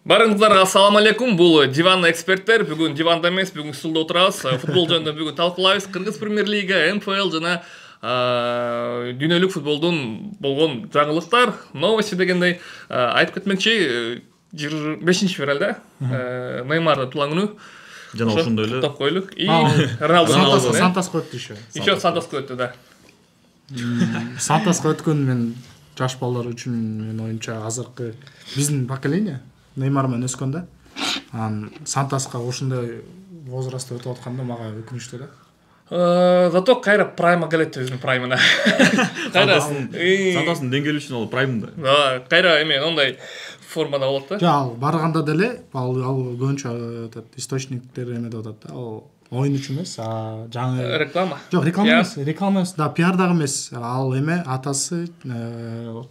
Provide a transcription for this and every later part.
Барыңыздарга ассаламу алейкум. Бул диванный эксперттер. Бүгүн диванда эмес, бүгүн стулда отурабыз. Футбол жөнүндө бүгүн талкуулайбыз. Кыргыз премьер-лига, МФЛ жана дүйнөлүк футболдун болгон жаңылыктар, новости дегендей айтып кетмекчи. 25-февралда Неймардын туулган күнү. Жана ошондой эле топ койлук. И Роналду Сантасга өттү еще. Еще Сантасга өттү, да. Сантасга өткөн мен жаш балдар үчүн мен оюнча азыркы биздин поколение Неймар менен өскөн да. Сантасга ошондой возрастта өтүп атканда мага өкүнүчтүү да. Зато кайра прайма келет өзүнүн праймына. Кайра Сантастын деңгээли үчүн ал праймда. Да, кайра эме ондай формада болот да. Жа ал барганда деле ал көбүнчө источниктер эме деп атат да. Ал оюн үчүн эмес, жаңы реклама. Жок, реклама эмес, да, пиар дагы эмес. Ал эме атасы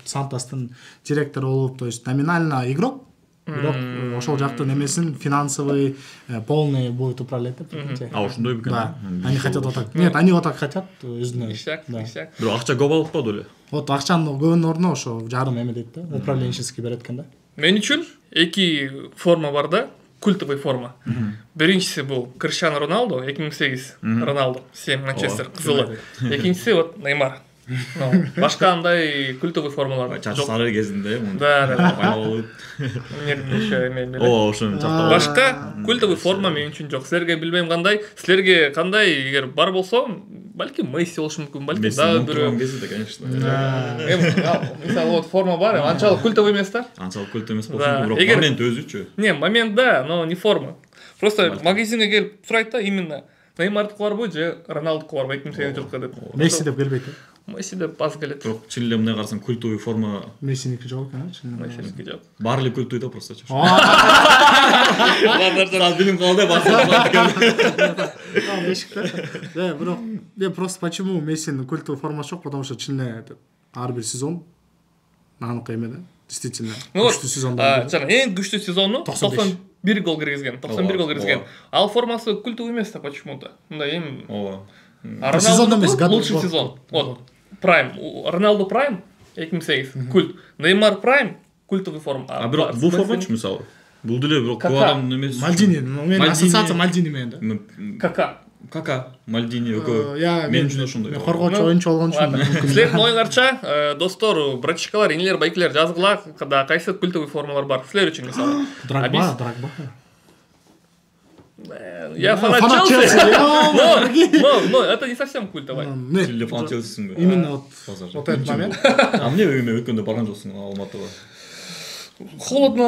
Сантастын директору болуп, то есть номинально игрок. Бирок ошол жактын эмесин финансовый полный будет управлять. А ошондой бекен. Да. Они хотят вот так. Нет, они вот так хотят өзүнө. Ишак. Бирок акча көп алып калды эле. Вот акчанын көбүнүн ордуна ошо жарым эме дейт да. Управленческий берет экен да. Мен үчүн эки форма бар да. Культовый форма. Биринчиси бул Криштиану Роналду, 2008 Роналду, 7 Манчестер кызылы. Экинчиси вот Неймар. Башка андай культовый формалар Чачы сары кезинде муну. Да. Байлап Ошо ошону жактап. Башка культовый форма мен үчүн жок. Силерге билбейм кандай. Силерге кандай эгер бар болсо, балки Месси болушу мүмкүн, балки дагы бирөө. Месси, конечно. Мисалы вот форма бар, анчалык культовый эмес да? Анчалык культовый эмес болсо, бирок момент өзүчү. Не, момент да, но не форма. Просто магазинге келип сурайт да, именно Неймардыкы барбы же Роналдукы барбы 2008 жылкы деп. Месси деп келбейт. Месси деп баз келет. Бирок чын эле мындай карасаң культовый форма Мессиники жок экен, чын. Мессиники жок. Баары эле культовый да просто. Ладно, билим калды басып. Да, бирок мен просто почему Мессинин культовый формасы жок, потому что чын эле ар бир сезон анык эме да. Действительно. Күчтүү сезондар. Жана эң күчтүү сезону 91 гол киргизген. 91 гол киргизген. Ал формасы культовый эмес да почему-то. Мындай эми. Ооба. Сезон эмес, год. Лучший сезон. Вот. Прайм. Роналду Прайм 2008 культ. Неймар Прайм культовый форма. А бирок бул формачы мисалы. Бул деле бирок көп адам эмес. Мальдини, мен ассоциация Мальдини менен да. Кака. Мальдини экөө. Мен үчүн ошондой. Мен коргоочу оюнчу болгон үчүн. Силердин оюңарча, достор, братчикалар, инелер, байкелер жазгыла, кайсы культовый формалар бар силер үчүн мисалы. Драгба. Я фанат Челси. Но это не совсем культовый. Силер фанат Челсисиң бе? Именно вот этот момент. А мне өткөндө барган жоксуң Алматыга. Холодно.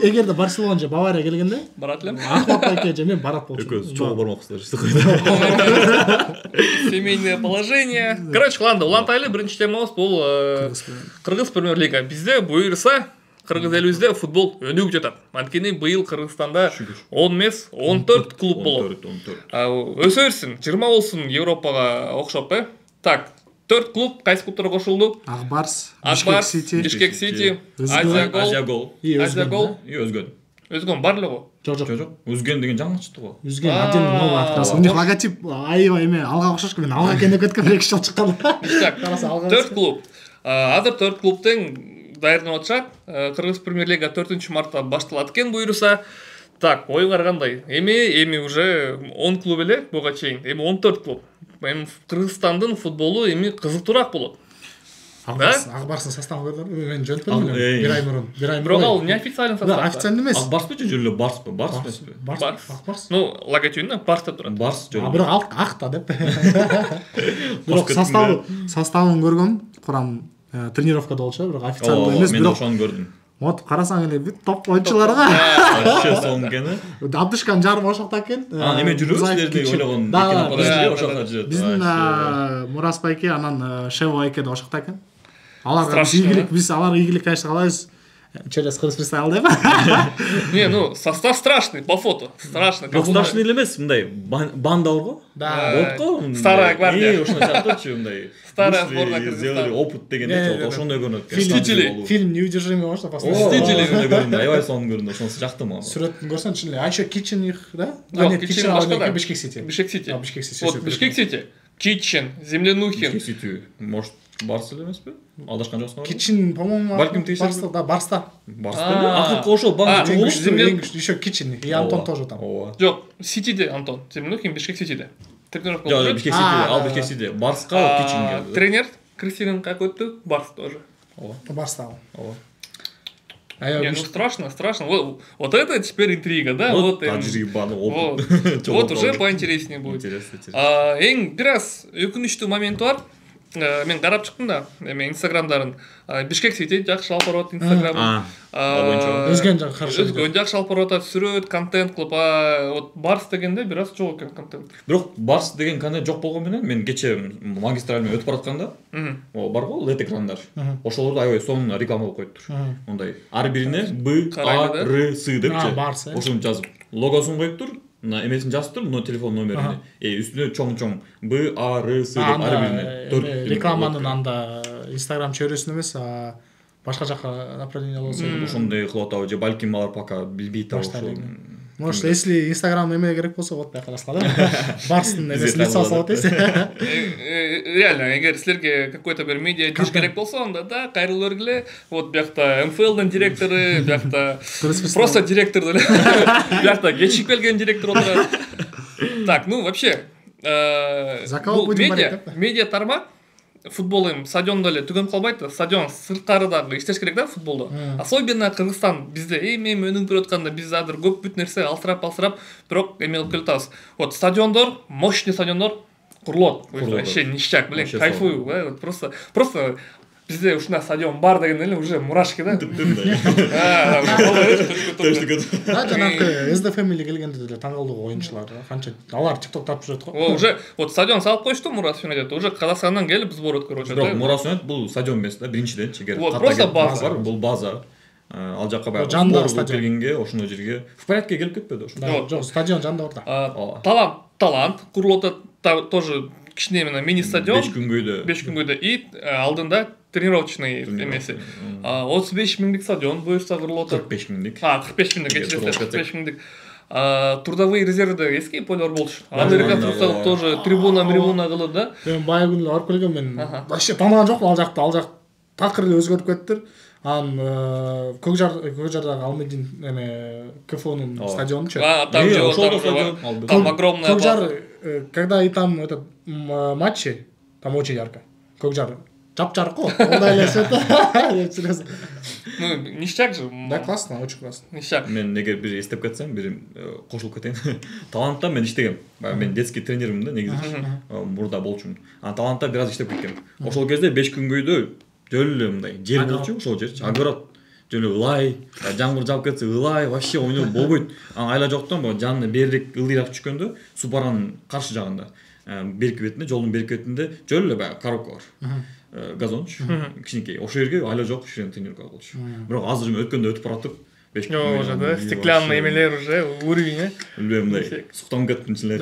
Эгерде Барселона же Бавария келгенде, барат элем. Ахмат байке же мен барат болчумун. Экөөбүз чогуу бармаксыздар işte койду. Семейное положение. Короче, ладно, улантайлы биринчи темабыз бул Кыргыз премьер-лига. Бизде буюрса Кыргыз элибизде футбол өнүгүп жатат. Анткени быйыл Кыргызстанда 10 эмес, 14 клуб болот. Өсө берсин, 20 болсун Европага окшоп, Так, 4 клуб кайсы клубтарга кошулду? Акбарс, Бишкек Сити, Азия Гол и Өзгөн бар эле го. Жок. Өзгөн деген жаңы чыкты го. Өзгөн отдельный новый открылся. У них логотип айыба эме алга окшош, мен алга кенеп кеткен 2 жыл чыккан. Караса алга. 4 клуб. Азыр 4 клубтун даярданып атышат. Кыргыз премьер-лига 4-мартта башталат экен буюрса. Так, оюңар кандай? Эми уже 10 клуб эле буга чейин. Эми 14 клуб. Эми Кыргызстандын футболу эми кызыктуураак болот. Акбарстын составын көрдүңүзбү? Мен жөнөттүм бир ай мурун. Бирок ал неофициальный состав. Официальный эмес. Акбарспы же эле Барспы? Акбарс. Ну, логотипинде Барс деп турат. Барс же. Бирок ак да деп. Бирок составын көргөм, курам тренировкада болчу, бирок официальный эмес, бирок мен ошону көрдүм. Вот карасаң эле бүт топ оюнчуларга. Вообще сон экен. Абдышкан жарым ошокто экен. Эме жүрөбүз ойлогон ошокто жүрөт. Биздин Мурас байке, анан Шево байке да ошокто экен. Аларга биз аларга ийгилик кайсы калабыз? Через Кыргыз фристайл деп. Не, ну, состав страшный по фото. Страшный. Страшный элемес, мындай банда барго? Да. Вот го. Старая гвардия. Ошону чактырчу мындай. Старая сборная Кыргызстана. Опыт дегенде ошондой көрүнөт. Мстители. Фильм неудержимый болчу поставить. Мстители. Аябай сонун көрүндү, ошонусу жактым ага. Сүрөтүн көрсөң чын эле. А еще Kitchen их, да? Нет, Kitchen башка. Бишкек Сити. Бишкек Сити. Бишкек Сити. Вот Бишкек Сити. Kitchen, Землянухин. Может, Барс эле эмеспи? Алдашкан жоксуң? Кичин, по-моему, Балким текшерүү. да, Барста. Барста эле? Акыркы ошол банк Ең чогуу. күчтүү, еще Кичин. И Антон тоже там. Ооба. Жоқ, Ситиде Антон. Землюхин Бишкек Ситиде. Тренировка Жок, болуп Бишкек жүрөт. Сити, ал Бишкек Сити. Барска Кичин келди. Тренер Кристиан как өттү? Барс тоже. Ооба. Барста. Ооба. Не, ну страшно. Вот это теперь интрига, да? Вот тажрыйба, опыт. Вот уже поинтереснее будет. Интересно. Эң бир аз өкүнүчтүү моменти бар. Мен карап чыктым да, эме инстаграмдарын. Бишкек Сити жакшы алып барып атат инстаграмын. Өзгөн жак каршы. Өзгөн жакшы алып барып атат, сүрөт, контент кылып. Вот Барс дегенде бир аз жок экен контент. Бирок Барс деген контент жок болгону менен мен кече магистральмен өтүп баратканда, бар го LED экрандар. Ошолорду аябай сонуна реклама кылып коюптур. Мондай ар бирине Б, А, Р, С депчи. Ошону жазып, логосун коюптур. На эмесин жазып тур, но телефон номерине. Үстүнө чоң Б, А, Р, С деп ар бирине. Рекламанын анда Instagram чөйрөсүн эмес, башка жака направление болсо. Ошондой кылып атабы же балким алар пока билбейт да ошол. Может, если Instagram эме керек болсо, вот байкаласыңар да. Барстын эмесин лицо салып атасыз. Реально, эгер силерге какой-то бир медиа движ керек болсо, анда да, кайрылып бергиле. Вот биякта МФЛдын директору, биякта просто директор деле. Биякта кечип келген директор отурат. Так, ну вообще, медиа тармак футбол эми стадиондо эле түгөнүп калбайт да. Стадион сырткары дагы иштеш керек да футболдо. Особенно Кыргызстан бизде эми өнүгүп келатканда биз азыр көп бүт нерсе алсырап, бирок эме кылып келатабыз. Вот стадиондор, мощный стадиондор курулат. Вообще ништяк, блин, кайфую, да, вот просто бизде ушундай стадион бар деген эле уже мурашки да. Жанагы СДФМ эле келгенде деле таң калдык оюнчулар, канча алар TikTok тартып жүрөт го. Уже вот стадион салып коюшту Мурасов деп. Уже Казакстандан келип сбор өткөрүп атышат. Бирок Мурасов бул стадион эмес да, биринчиден чегер. Просто база. Бул база. Ал жакка баягы жанында стадион келгенге, ошондой жерге в порядке келип кетпеди ошо. Жок, стадион жанында орда. Талант курулуп атат, тоже кичине именно мини стадион. 5 күнгөйдө и алдында тренировочный эмеси. 35 миңдик стадион буюрса курулуп атат. 45 миңдик. 45 миңдик, кечиресиз, 45 миңдик. Трудовые резервде эски полер болчу. Американцар тоже трибуна кылып да. Мен бая күнү барып келгем, мен вообще таанаган жокмун ал жак такыр эле өзгөрүп кеттир. Анан Көкжардагы Алмедин эме КФУнун стадионучу. Там огромная Көкжар, когда и там этот матчи, там очень ярко. Көкжар жап-жарык го. Ондай эле свет. Ну, ништяк же. Да, классно, очень классно. Ништяк. Мен эгер бир эстеп кетсем, бир кошулуп кетейин. Талантта мен иштегем. Мен детский тренеримин да, негизи. Мурда болчумун. Анан талантта бир аз иштеп кеткем. Ошол кезде 5 күнгөйдө жөлү мындай жер болчу, ошол жер агырат. Жөлү ылай, жамгыр жауып кетсе ылай, вообще ойноо болбойт. Анан айла жоктон жанына берирээк ылдыйраак түшкөндө Супаранын каршы жагында, берки бетинде, жолдун берки бетинде жөлү эле баягы коробка бар. Газонч, кичинекей. Ошол жерге айла жок ушен тренировка болчу. Бирок азыр өткөндө өтүп баратып, 5 уже да, стеклянный эмелер уже уровень, билбейм мындай. Суктанып кеттим силер.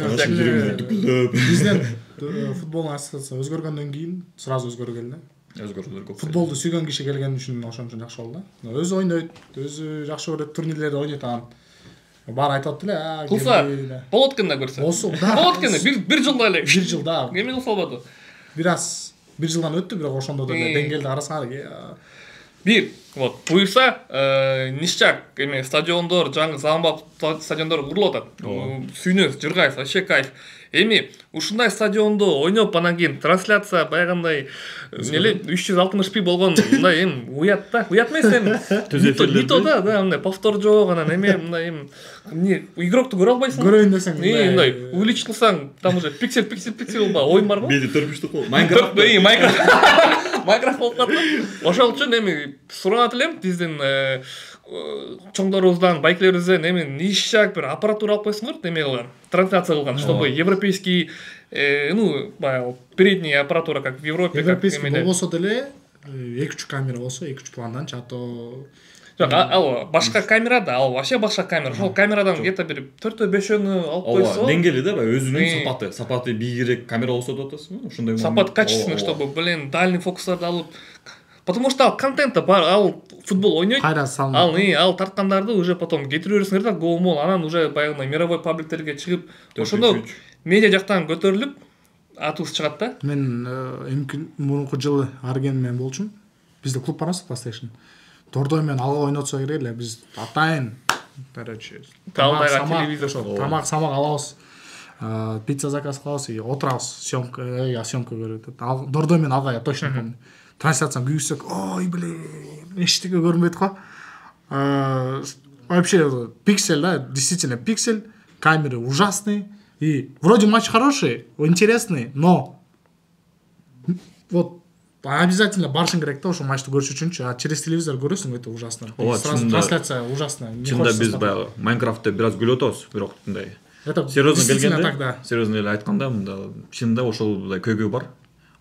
Бизден футболдун ассоциациясы өзгөргөндөн кийин сразу өзгөргөн да. Өзгөрүүлөр көп. Футболду сүйгөн киши келген үчүн ошон үчүн жакшы болду да. Өзү ойнойт, өзү жакшы көрөт, турнирлерде ойнойт анан. Баары айтып эле, кылса болот экен да көрсө. Болот экен, бир жылда эле. Бир жылда. Эме кылса болду. Бир жылдан өттү, бирок ошондо да деңгээлди карасаңар. Бир, вот, буюрса, ништяк, эме стадиондор, жаңы заманбап стадиондор курулуп атат. Сүйүнөбүз, жыргайбыз, вообще кайф. Эми ушундай стадиондо ойноп анан кийин трансляция баягындай эле 360p болгон мындай эми уят да. Уят эмес эми. Не то да, мындай повтор жок, анан эме мындай эми игрокту көрө албайсың. Көрөйүн десең, мындай увеличить кылсаң, там уже пиксель ойын бар го. Беди төрпүштүк го. Майнкрафт болуп калды. Ошол үчүн эми суранат элем биздин чоңдорубуздан, байкелерибизден эми ништяк бир аппаратура алып койсуңар, эме кылган, трансляция кылган, чтобы европейский, баягы передний аппаратура как в Европе, как европейский болбосо деле 2-3 камера болсо, 2-3 планданчы, ато жок, ал башка камера да, ал вообще башка камера. Ошол камерадан где-то бир 4-5 алып койсо, деңгээли да, өзүнүн сапаты бийигирээк камера болсо деп атасызбы? Ошондой сапат качественный, чтобы, дальний фокустарды алып. Потому что ал контент бар, ал футбол ойнойт. Ал тарткандарды уже потом кетире бересиңер да, гол-мол, анан уже баягындай мировой пабликтерге чыгып, ошондо медиа жактан көтөрүлүп, атуыз чыгат да. Мен мурунку жылы Арген менен болчумун. Бизде клуб бар эмес, PlayStation. Дордой менен алга ойнотсо керек эле. Биз атайын, короче, Талдайга телевизор тамак самак алабыз. Пицца заказ кылабыз и отурабыз, съемка көрөт. Дордой менен алга я точно помню. Трансляцияны күйгүзсөк, ой, блин, эчтеке көрүнбөйт го. Вообще пиксель, да, действительно пиксель, камеры ужасные. И вроде матч хороший, интересный, но вот обязательно барышың керек та ошол матчты көрүш үчүнчү. А через телевизор көрөсүң, это ужасно. Трансляция ужасная. Чында биз баягы Майнкрафтте бир аз күлүп атабыз, бирок мындай. Это серьезно келгенде, серьезно эле айтканда, мында чынында ошол мындай көйгөй бар.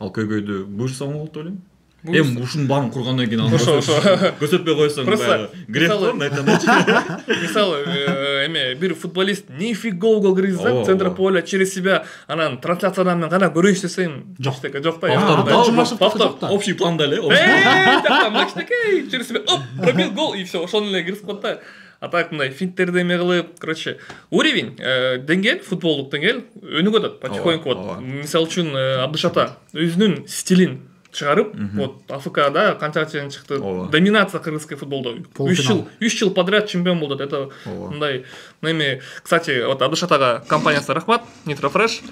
Ал көйгөйдү буйрсаң болот деп ойлойм. Эми ушунун баарын кургандан кийин аны көрсөтпөй койсоң баягы грех го, айтамычы. Мисалы, эме бир футболист нифига киргизди да, центр поля через себя, анан трансляциядан мен гана көрөйүн десем, жок да. Общий планда эле. Там кичинекей через себя, оп, пробил гол и все, ошону эле киргизип коет да. А так мындай финттерди эме кылып, короче, уровень, деңгээл, футболдук деңгээл өнүгүп атат, потихоньку вот. Мисалы үчүн Абдыш ата өзүнүн стилин чыгарып, вот АФКда канча чейин чыкты. Доминация кыргызской футболдо. 3 жыл подряд чемпион болду. Это мындай, эми, кстати, вот Абдыш атага компаниясы рахмат, Нитрофреш.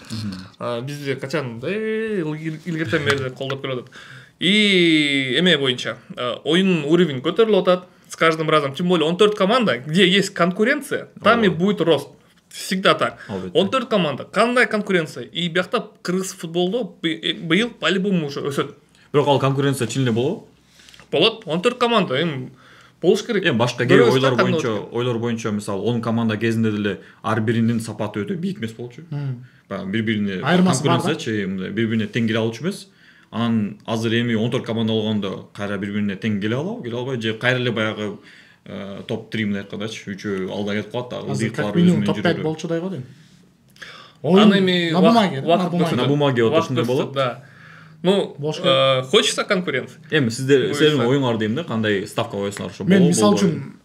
Бизде качан илгертен бери колдоп келип атат. И эме боюнча, оюн уровень көтөрүлүп атат с каждым разом. Тем более 14 команда, где есть конкуренция, там и будет рост. Всегда так. 14 команда, кандай конкуренция. И биякта кыргыз футболдо быйыл по-любому уже өсөт. Бирок ал конкуренция чын эле болобу? Болот. 14 команда эми болуш керек. Эми башка кээ ойлор боюнча мисалы 10 команда кезинде деле ар биринин сапаты өтө бийик эмес болчу. Бири-бирине конкуренция, бири-бирине тең келе алчу эмес. Анан азыр эми 14 команда болгондо кайра бири-бирине тең келе албай же кайра эле баягы топ 3 мындай айткандачы, үчөө алда кетип калат да. Как минимум топ 5 болчудай го дейм. Аны эми на бумаге отошундай болот. Да. Ну, хочется конкуренции. Эми сиздердин оюңар дейм да, кандай ставка коесуңар ошо болобу? Мен мисалы үчүн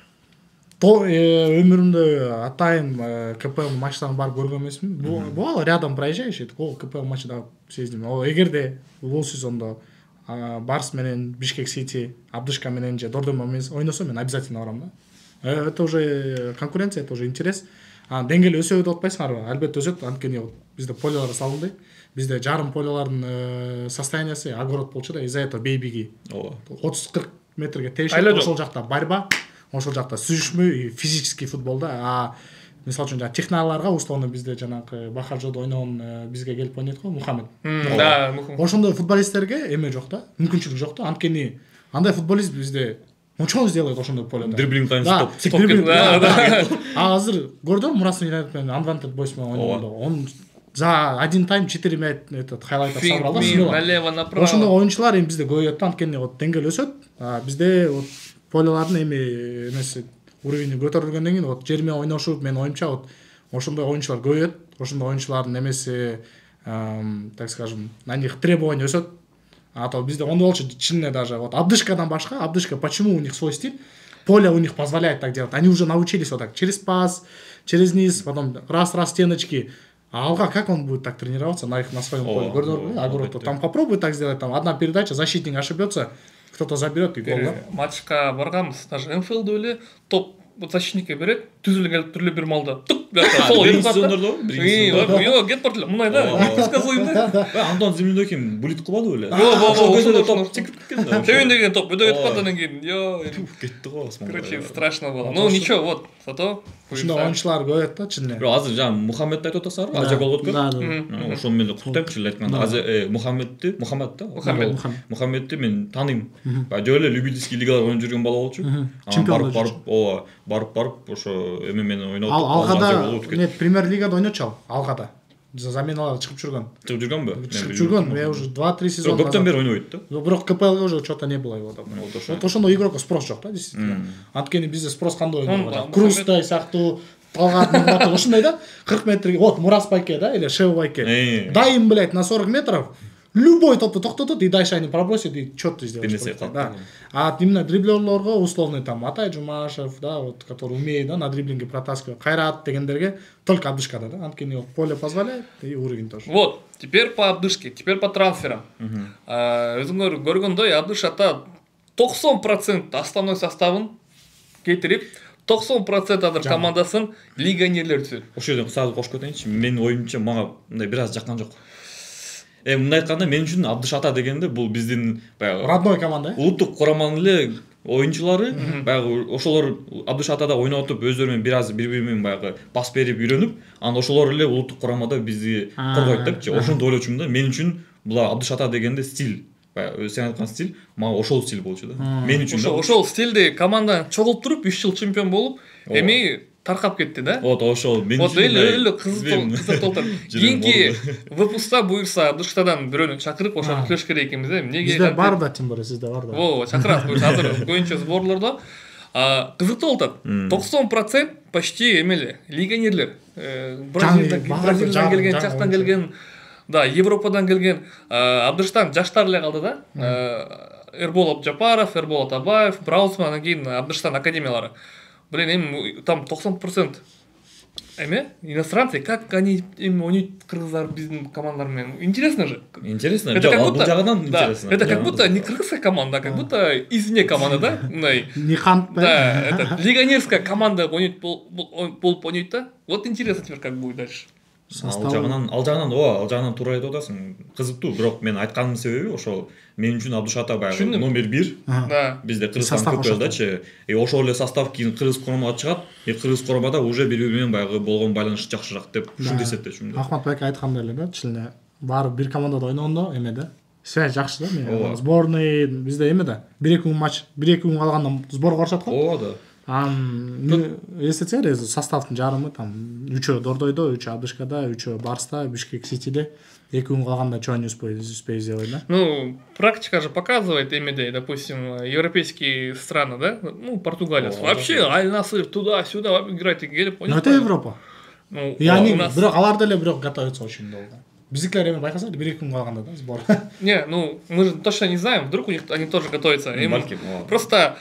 өмүрүмдө атайын КПЛ матчтарын барып көргөн эмесмин. Бул рядом проезжаешь, ол КПЛ матчда сездим. Эгерде бул сезондо Барс менен Бишкек Сити, Абдышка менен же Дордой менен ойносо, мен обязательно барам да. Это уже конкуренция, это уже интерес. Деңгээл өсөбү деп атпайсыңарбы? Албетте өсөт, анткени бизде полялар салынды. Бизде жарым полялардын состояниясы огород болчу да, из-за этого бейбиги. 30-40 метрге тешип, ошол жакта борьба, ошол жакта сүзүшмө и физический футболда. Мисалы үчүн техналарга условно бизде жанагы Бахаржоодо ойногон бизге келип ойнойт го Мухаммед. Да, ошондой футболисттерге эме жок да, мүмкүнчүлүк жок да. Анткени андай футболист бизде ничего сделает ошондой поледа. Дриблинг тайм стоп. Азыр көрдүм Мурасов Юнайтед менен Unwanted Boys менен ойногондо. Он за один тайм 4 этот хайлайт собрал. Налево направо. Ошондой оюнчулар эми бизде көбөйөт да, анткени вот деңгээл өсөт. Бизде вот полялардын эми эмеси уровени көтөрүлгөндөн кийин вот жер менен ойношуп, мен оюмча вот ошондой оюнчулар көбөйөт. Ошондой оюнчулардын эмеси, так скажем, на них требования өсөт. А то бизде он болчу чынында даже вот Абдышкадан башка, Абдышка почему у них свой стиль? Поле у них позволяет так делать. Они уже научились вот так через пас, через низ, потом раз стеночки. А Алга как он будет так тренироваться на своем поле? Огород. Там попробуй так сделать, там одна передача, защитник ошибется, кто-то заберет и гол. Матчка барганбыз, даже МФЛдө эле топ защитникке берет, түзүлгөн түрлүү бир малда. Сол кетип барды эле. Мындай да, предсказуем да. Антон Землендокин булит кылбадыбы эле? Топ чекип кеткен да. Төбөндөгөн топ өтө кетип калды, анан кийин кетти го. Короче, страшно было. Ну ничего, вот, зато ушундай оюнчулар көбөйөт да, чын эле. Бирок азыр жана Мухаммедди айтып атасыңарбы? Азия гол өткөн. Ошону мен куттайм, чын айтканда. Азия Мухаммедди мен тааныйм. Жөө эле любительский лигалар ойноп жүргөн бала болчу. Барып ошо эме менен ойноп. Алгада нет, премьер-лигада ойночу Алгада. Заменалар чыгып жүргөн. Чыгып жүргөнбү? Чыгып жүргөн. Я уже 2-3 сезон. Көптөн бери ойнойт да. Бирок КПЛ уже что-то не было его давно. Вот ошондой игрокко спрос жок да, действительно. Анткени бизде спрос кандай ойнойт? Крустай сыяктуу, Талгат Мурматов ошондой да, 40 метрге, вот Мурас Байке да, или Шеу Байке. Дайым, блядь, на 40 метров. любой топты токтотот, и дальше они пробросят и четко сделают. Да. А именно дриблерлорго условный там Атай Жумашев, да, вот, который умеет, да, на дриблинге протаскивать, Кайрат дегендерге только Абдышкада, да, анткени поле позволяет и уровень тоже. Вот, теперь по Абдышке, теперь по трансферам. Өзүңөр көргөндөй Абдыш ата 90% основной составын кетирип 90% адыр командасын легионерлер түзөт. Ошол жерден сразу кошуп кетейинчи, менин оюмча мага мындай бир аз жаккан жок. Мындай айтканда мен үчүн Абдыш ата дегенде бул биздин баягы родной команда, улуттук кураманын эле оюнчулары, баягы ошолор Абдыш атада ойноп отуп өздөрү менен бир аз бири-бири менен баягы пас берип үйрөнүп, анан ошолор эле улуттук курамада бизди коргойт депчи. Ошентип ойлочумун да. Мен үчүн бул Абдыш ата дегенде стиль, баягы сен айткан стиль, мага ошол стиль болчу да. Мен үчүн да. Ошол стилде команда чогултуруп 3 жыл чемпион болуп, эми таркап кетти да. Вот ошол мен үчүн. Вот эле кызык толтур. Кийинки выпуска буйрса Абдыштадан бирөөнү чакырып ошону күлөш керек экенбиз да. Эмнеге? Бизде бар да, тем более сизде бар да. Во, чакырабыз буйрса азыр көбүнчө сборлордо. Кызыктуу болуп атат. 90% почти эмеле легионерлер. Бразилиядан келген, жактан келген, да, Европадан келген. Абдыштан жаштар эле калды да. Эрбол Абджапаров, Эрбол Атабаев, Браусман, анан кийин Абдыштан академиялары. Блин, эми там 90% эме иностранцы, как они ойнойт кыргыздар биздин командалар менен. Интересно же. Интересно. Бул жагынан интересно. Это как будто не кыргызская команда, а как будто извне команда, да? Не хант. Да, это легионерская команда болуп ойнойт да. Вот интересно теперь как будет дальше. Ал жагынан туура айтып атасың. Кызыктуу, бирок мен айтканымдын себеби ошол мен үчүн Абдыш ата баягы номер 1. Да. Бизде Кыргызстан көп элдечи. Ошол эле состав кийин кыргыз курамага чыгат. Кыргыз курамада уже бири-бири менен баягы болгон байланыш жакшыраак деп ушинтип эсептечүмүн. Ахмат байке айткандай эле да, чынында баары бир командада ойногондо эме да. Связь жакшы да, мен сборный бизде эме да. 1-2 күн матч, 1-2 күн калганда сборго барышат го. Ооба да. Эстетсеңер, составдын жарымы там 3-өө Дордойдо, 3-өө Абдышкада, 3-өө Барста, Бишкек Ситиде, 2 күн калганда чоң успей сделать, да? Ну, практика же показывает именно, допустим, европейские страны, да? Ну, Португалия. Вообще, Аль-Насыр туда-сюда играть и келип. Но это Европа. Ну, и они, бирок алар деле бирок готовятся очень долго. Биздикилер эми байкасаңар 1-2 күн калганда да сбор. Не, ну, мы же точно не знаем, вдруг у них они тоже готовятся. Просто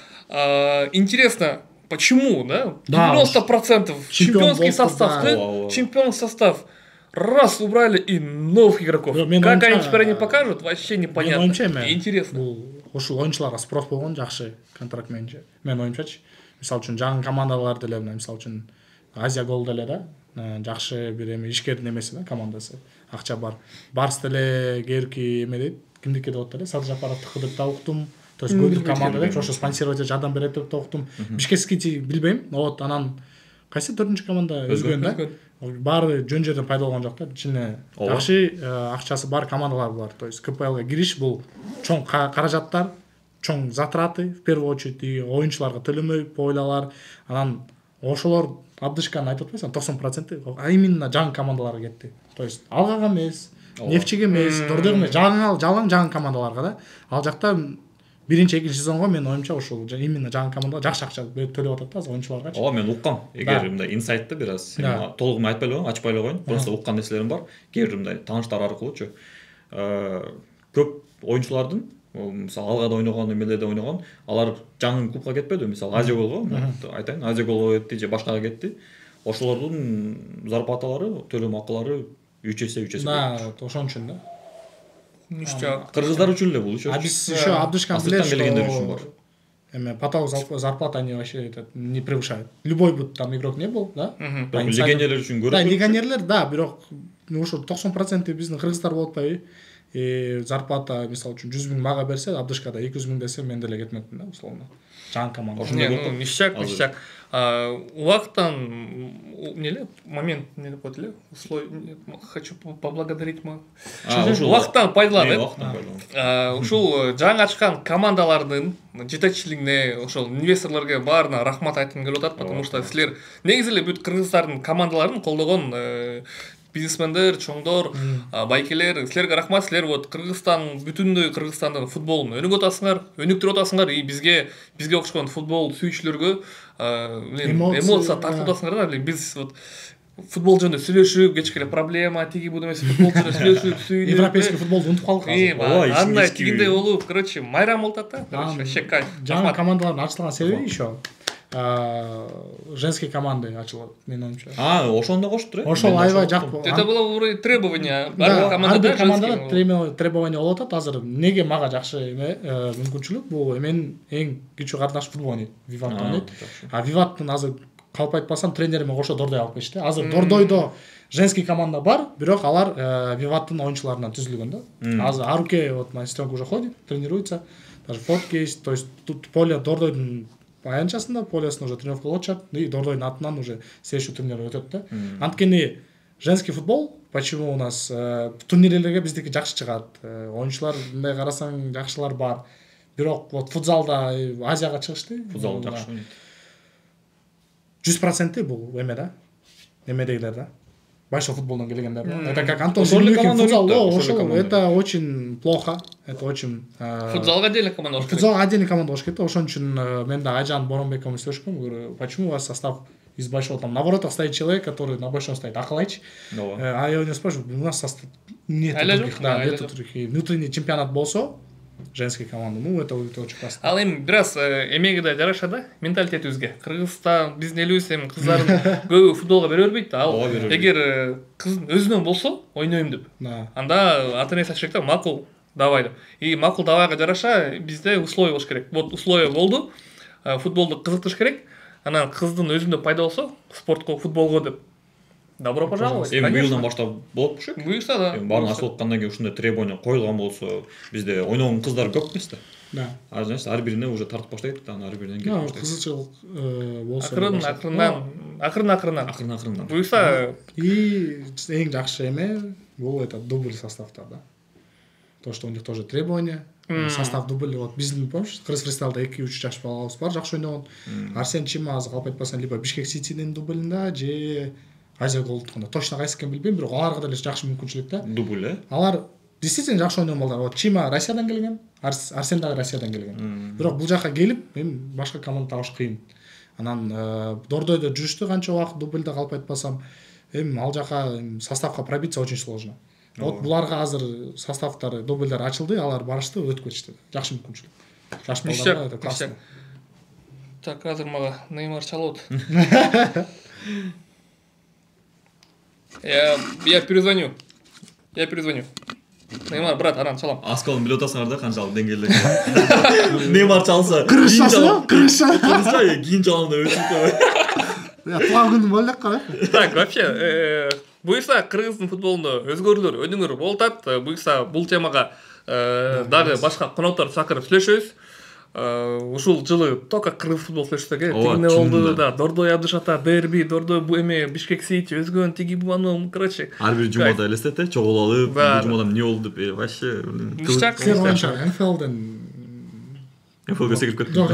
интересно, почему, да? 90% чемпионский состав, чемпионский состав. Раз убрали и новых игроков. Как они теперь они покажут, вообще непонятно. Интересно. Ошол оюнчуларга спрос болгон жакшы контракт мененчи. Мен оюмчачы. Мисалы үчүн жаңы командалар деле, мисалы үчүн Азия Гол деле да. Жакшы бир эме ишкердин эмеси да командасы. Акча бар. Барс деле кээки эме дейт. Кимдики деп атат эле? Саджапаровдуку деп да уктум. То есть көбүк команда деп ошо спонсировать жардам берет деп да уктум. Бишкекский билбейм. Вот анан кайсы 4-чү команда өзгөн да. Баары жөн жерден пайда болгон жок да. Ичине жакшы акчасы бар командалар бар. То есть КПЛге кириш бул чоң каражаттар, чоң затраты в первую очередь и оюнчуларга төлөмөй пойлалар. Анан ошолор Абдышканы айтып атпайсың, 90% а именно жаңы командаларга кетти. То есть Алгага эмес, Нефчиге эмес, Дордойго эмес, жаңы командаларга да. Ал жакта биринчи, экинчи сезонго мен оюмча ошол именно жаңы командалар жакшы акча төлөп атат да азыр оюнчуларга. Ооба, мен уккам. Эгер мындай инсайтты бир аз толук айтпай эле коеюн, ачпай эле коеюн. Просто уккан нерселерим бар. Кээ бир мындай тааныштар аркылуучу. Көп оюнчулардын мисалы Алгада ойногон, эмелерде ойногон, алар жаңы клубка кетпеди. Мисалы Азия Голго айтайын, Азия Голго кетти же башкага кетти. Ошолордун зарплаталары, төлөм акылары 3 эсе. Да, ошон үчүн да. Ништяк. Кыргыздар үчүн эле бул ещё. А биз ещё Абдышкан билет, что эме поток зарплата они вообще не превышают. Любой бы там игрок не был, да? Легионерлер үчүн көрөт. Да, легионерлер, да, бирок ошо 90% биздин кыргыздар болуп атпайбы? Зарплата мисалы үчүн 100 000 мага берсе, Абдышкада 200 000 десе мен деле кетмекмин да, условно. Жаңы команда. Ну, ништяк. Убактан неле момент не деп эле условие хочу поблагодарить убактан пайдаланып ушул жаңы ачкан командалардын жетекчилигине ошол инвесторлорго баарына рахмат айткым келип атат, потому что силер негизи эле бүт кыргыздардын командаларын колдогон бизнесмендер, чоңдор, байкелер, силерге рахмат. Силер вот Кыргызстан, бүтүндөй Кыргызстандын футболун өнүгүп атасыңар, өнүктүрүп атасыңар и бизге окшогон футбол сүйүүчүлөргө эмоция тартып атасыңар да. Биз вот футбол жөнүндө сүйлөшүп, кечке проблема, тиги бул эмес, футбол жөнүндө сүйлөшүп, сүйлөп. Европейский футболду унутуп калдык азыр. Андай тигиндей болуп, короче, майрам болуп атат да. Вообще кайф. Жаңы командалардын ачылган себеби еще женский команды ачылат, менин оюмча. Ошондо коштур э? Ошол аябай жакпы. Это было вроде требование. Ар бир командада требование болуп атат. Азыр неге мага жакшы мүмкүнчүлүк, бул менин эң кичүү кардаш футбол ойнойт, Виват ойнойт. Виваттын азыр калп айтпасам тренериме кошо Дордой алып келишти. Азыр Дордойдо женский команда бар, бирок алар Виваттын оюнчуларынан түзүлгөн да. Азыр Аруке вот на сестренку уже ходит, тренируется. Даже фотки есть, то есть тут поле Дордойдун аянчасында, полесин уже тренировка болуп атат, и Дордойдун атынан уже следующий турнир өтөт да. Анткени женский футбол почему у нас турнирлерге биздики жакшы чыгат. Оюнчулар мындай карасаң жакшылар бар. Бирок вот футзалда Азияга чыгышты. Футзал жакшы ойнойт. 100% бул эме да. Эмедейлер да. Большой футболдан келгендер. Это как Антон Шуликин футзал, это очень плохо. Это очень футзалга отдельно команда болуш керек. Футзалга отдельно команда болуш керек. Ошон үчүн мен да Айжан Боронбековна сөйлөшкөм. Говорю, почему у вас состав из большого, там на воротах стоит человек, который на большом стоит Акылайч. А я у него спрашиваю, у нас состав нет других, да, нет других. Внутренний чемпионат болсо женской команды, ну это очень классно. Ал эми бир аз эмеге да жараша да, менталитет өзгө. Кыргызстан биздин элибиз эми кыздардын көбү футболго бере бербейт да. Ал эгер кыздын өзүнөн болсо, ойнойм деп. Анда ата-энеси айтыш керек да, макул, давай деп. И макул давайга жараша бизде условия болуш керек. Вот условия болду. Футболду кызыктырыш керек. Анан кыздын өзүндө пайда болсо, спортко, футболго деп. Добро пожаловать. Эми быйылдан баштап болот болчу. Буюрса да. Баарын ачылып аткандан кийин ушундай требование коюлган болсо, бизде ойногон кыздар көп эмес да. Да. Значит, ар бирине уже тартып баштайт, аны ар биринен келип баштайт. Кызычылык болсо. Акырын-акырындан. Буюрса и эң жакшы эме бул это дубль составда да. То, что у них тоже требования. Состав дубль, вот биздин, помнишь, Кыргыз фристайлда 2-3 жаш балабыз бар, жакшы ойногон. Арсен Чимаз калп айтпасаң либо Бишкек Ситинин дублинда же Азия голдукунда. Точно кайсы экенин билбейм, бирок аларга деле жакшы мүмкүнчүлүк да. Дубль, э? Алар действительно жакшы ойногон балдар. Вот Чима Россиядан келген, Арсен дагы Россиядан келген. Бирок бул жака келип, эми башка команда табыш кыйын. Анан Дордойдо жүрүштү канча убакыт дубльда калп айтпасам, эми ал жака составка пробиться очень сложно. Вот буларга азыр составтары, дубльдар ачылды, алар барышты, өтүп кетишти. Жакшы мүмкүнчүлүк. Жаш балдарга это классно. Так, азыр мага Неймар чалып. Я перезвоню. Неймар, брат, аран чалам. Аскалын билип атасыңар да канчалык деңгээлде. Неймар чалса, крыша, кийин чалам деп өтүп. Я туган күнүм бөлөк кара. Так, вообще, буюрса кыргыздын футболунда өзгөрүүлөр, өдүңөр болуп атат. Буюрса бул темага дагы башка коноктор чакырып сүйлөшөбүз. Ушул жылы только кыргыз футбол сүйлөшсөк, тигине болду да, Дордой Абдышата, Дерби, Дордой бу эме Бишкек Сити, өзгөн тиги буну, короче. Ар бир жумада элестет, чогулалып, бул жумада эмне болду деп, вообще. НФЛ секирип кеттим.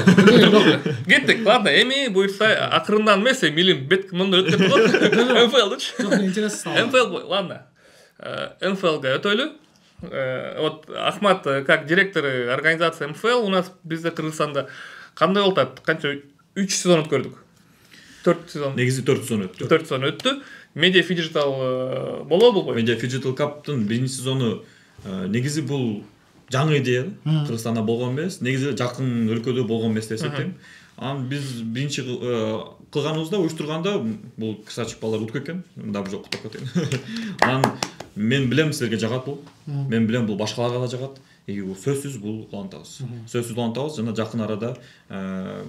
Кеттик, ладно, эми буюрса акырындан эмес, милим бет мындай өтүп кетти го. НФЛдычы. Жок, интересно. НФЛ, ладно. НФЛга өтөлү. Вот Ахмат, как директор организации МФЛ, у нас bizde Кыргызстанда кандай болуп атат? Канча 3 сезон өткөрдүк. 4 сезон. Негизи 4 сезон өттү. 4 сезон өттү. Media Digital болобу болбойбу? Media Digital Cup'тын биринчи сезону негизи бул жаңы идея. Кыргызстанда болгон эмес, негизи жакын өлкөдө болгон эмес деп эсептейм. Анан биз биринчи кылганыбызда, уюштурганда бул кысачык балдар утуп кеткен. Мында жок куттап кетейин. Анан мен билем силерге жагат бул. Мен билем бул башкаларга да жагат. Бул сөзсүз бул улантабыз. Сөзсүз улантабыз жана жакын арада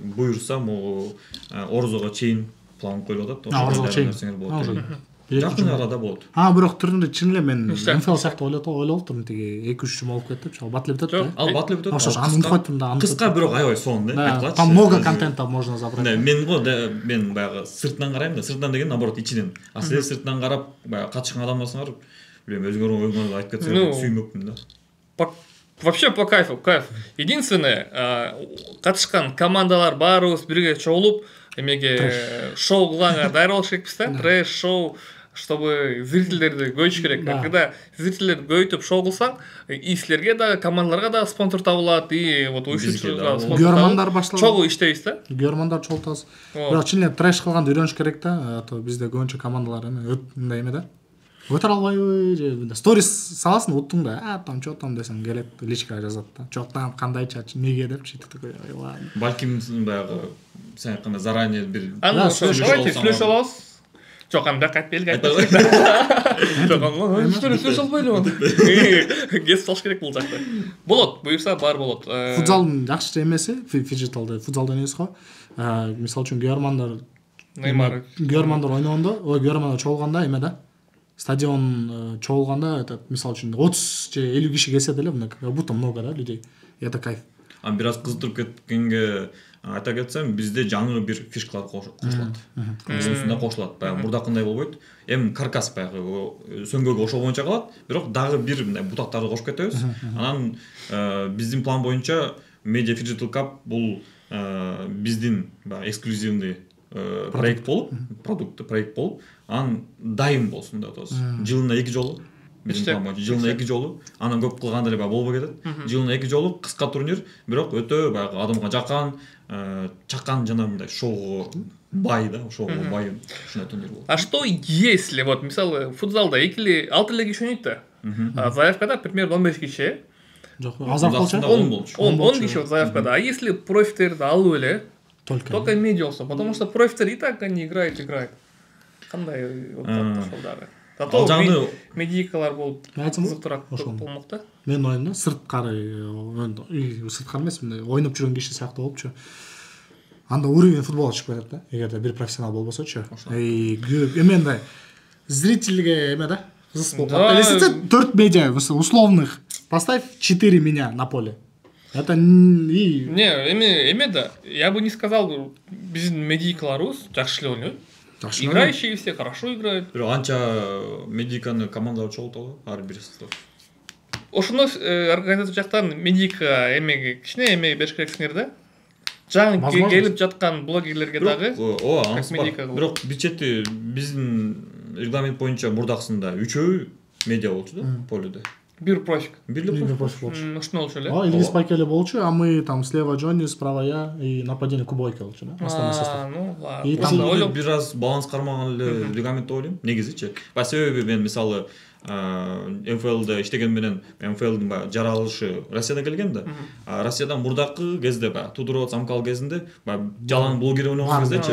буйрса могу Орзого чейин план коюлуп атат. Орзого чейин. Жакын арада болот. Бирок түрүндө чын эле мен НФЛ сыяктуу ойлоп турдум, тиги 2-3 жум болуп кетип, батылып өтөт да. Ал батылып өтөт. Ошо аны унутпайтым да. Кыска бирок аябай сонун да. Там много контента можно забрать. Мен баягы сыртынан карайм да, сыртынан деген наоборот ичинен. А силер сыртынан карап, баягы катышкан адамдарсыңар, билем өзүңөрдүн оюңарды айтып кетсеңер сүймөкмүн да. Вообще по кайфу, кайф. Единственное, катышкан командалар баарыбыз бирге чогулуп, эмеге шоу кылганга даяр болуш керекпиз да. Трэш шоу чтобы зрительдерди көбөйтүш керек. Да. Когда зрительдерди көбөйтүп шоу кылсаң, и силерге да, командаларга да спонсор табылат, и вот уюштуруучуларга спонсор табылат. Көрөрмандар башталат. Чогуу иштейбиз да. Көрөрмандар чогултабыз. Бирок чын эле трэш кылганды үйрөнүш керек да. А то бизде көбүнчө командалар мындай эме да. Өтөр албайбы же сторис саласың уттуң да, там чо там десең келет личкага жазат да. Чок там кандайча неге деп читип Балким баягы сен айткандай заранее бир Давайте сүйлөшүп алабыз. Жок, анда кайтпайлы айтпайсың. Жок, сүйлөшүп албайлы. Гес салыш керек бул жакта. Болот, буюрса бар болот. Футзалдын жакшы эмеси, фиджиталда футзалда эмес го. Мисалы үчүн Германдар ойногондо, Германдар чогулганда эме да. Стадион чогулганда этот мисалы үчүн 30 же 50 киши келсе деле мына как будто много да людей. Это кайф. Бир аз кызытырып кеткенге айта кетсем, бизде жаңы бир фишкалар кошулат. Кызымсында кошулат. Баягы мурдакындай болбойт. Эми каркас баягы сөңгөгө ошол боюнча калат, бирок дагы бир мындай бутактарды кошуп кетебиз. Анан биздин план боюнча Media Digital Cup бул биздин эксклюзивный проект болуп, продукт проект болуп, анан дайым болсун деп атабыз. Жылына 2 жолу. Биздин план боюнча жылына 2 жолу. Анан көп кылганда эле болбой кетет. Жылына 2 жолу кыска турнир, бирок өтө баягы адамга жаккан, чакан жана мындай шоуго бай да, шоуго бай ушундай турнир болот. А что если вот мисалы футзалда 6 эле киши ойнойт да. Заявкада примерно 15 киши. Жок, азыраак болчу. 10 киши вот заявкада. А если профиттерди алып эле только медиа болсо, потому что профитер и так они играет. Кандай вот ошолдары. Зато медикалар болуп кызыктуураак болмок да. Мен ойнойм, сырткары сырткары эмес, мындай ойноп жүргөн киши сыяктуу болупчу. Анда уровень футболго чыгып кетет да. Эгерде бир профессионал болбосочу. Эменде зрительге эме да. Кызык болуп калат. 4 медиа условных. Поставь 4 меня на поле. Это эме да. Я бы не сказал, биздин медикаларыбыз жакшы эле ойнойт. Играющие все хорошо играют. Бирок анча медиканы командага чогултабы ар бир состав. Ошондо организация жактан медика эмеге кичине эме бериш керексиңер да. Жаңы келип жаткан блогерлерге дагы как медика. Бирок бичети биздин регламент боюнча мурдакысында 3 медиа болчу да полюдө. Бир профик. Бир профик болчу. Ушуну болчу эле. Илгиз Пайкеле болчу, а мы там слева Джонни, справа я и нападение Кубойка болчу да. Основной состав. Ну ладно. И там бир аз баланс кармаган эле регламент ойлойм. Негизичи. Себеби мен мисалы МФЛде иштеген менен МФЛдин баягы жаралышы Россиядан келген да. Россиядан мурдакы кезде баягы Тудоров Самкал кезинде баягы жалаң блогер ойногон кездечи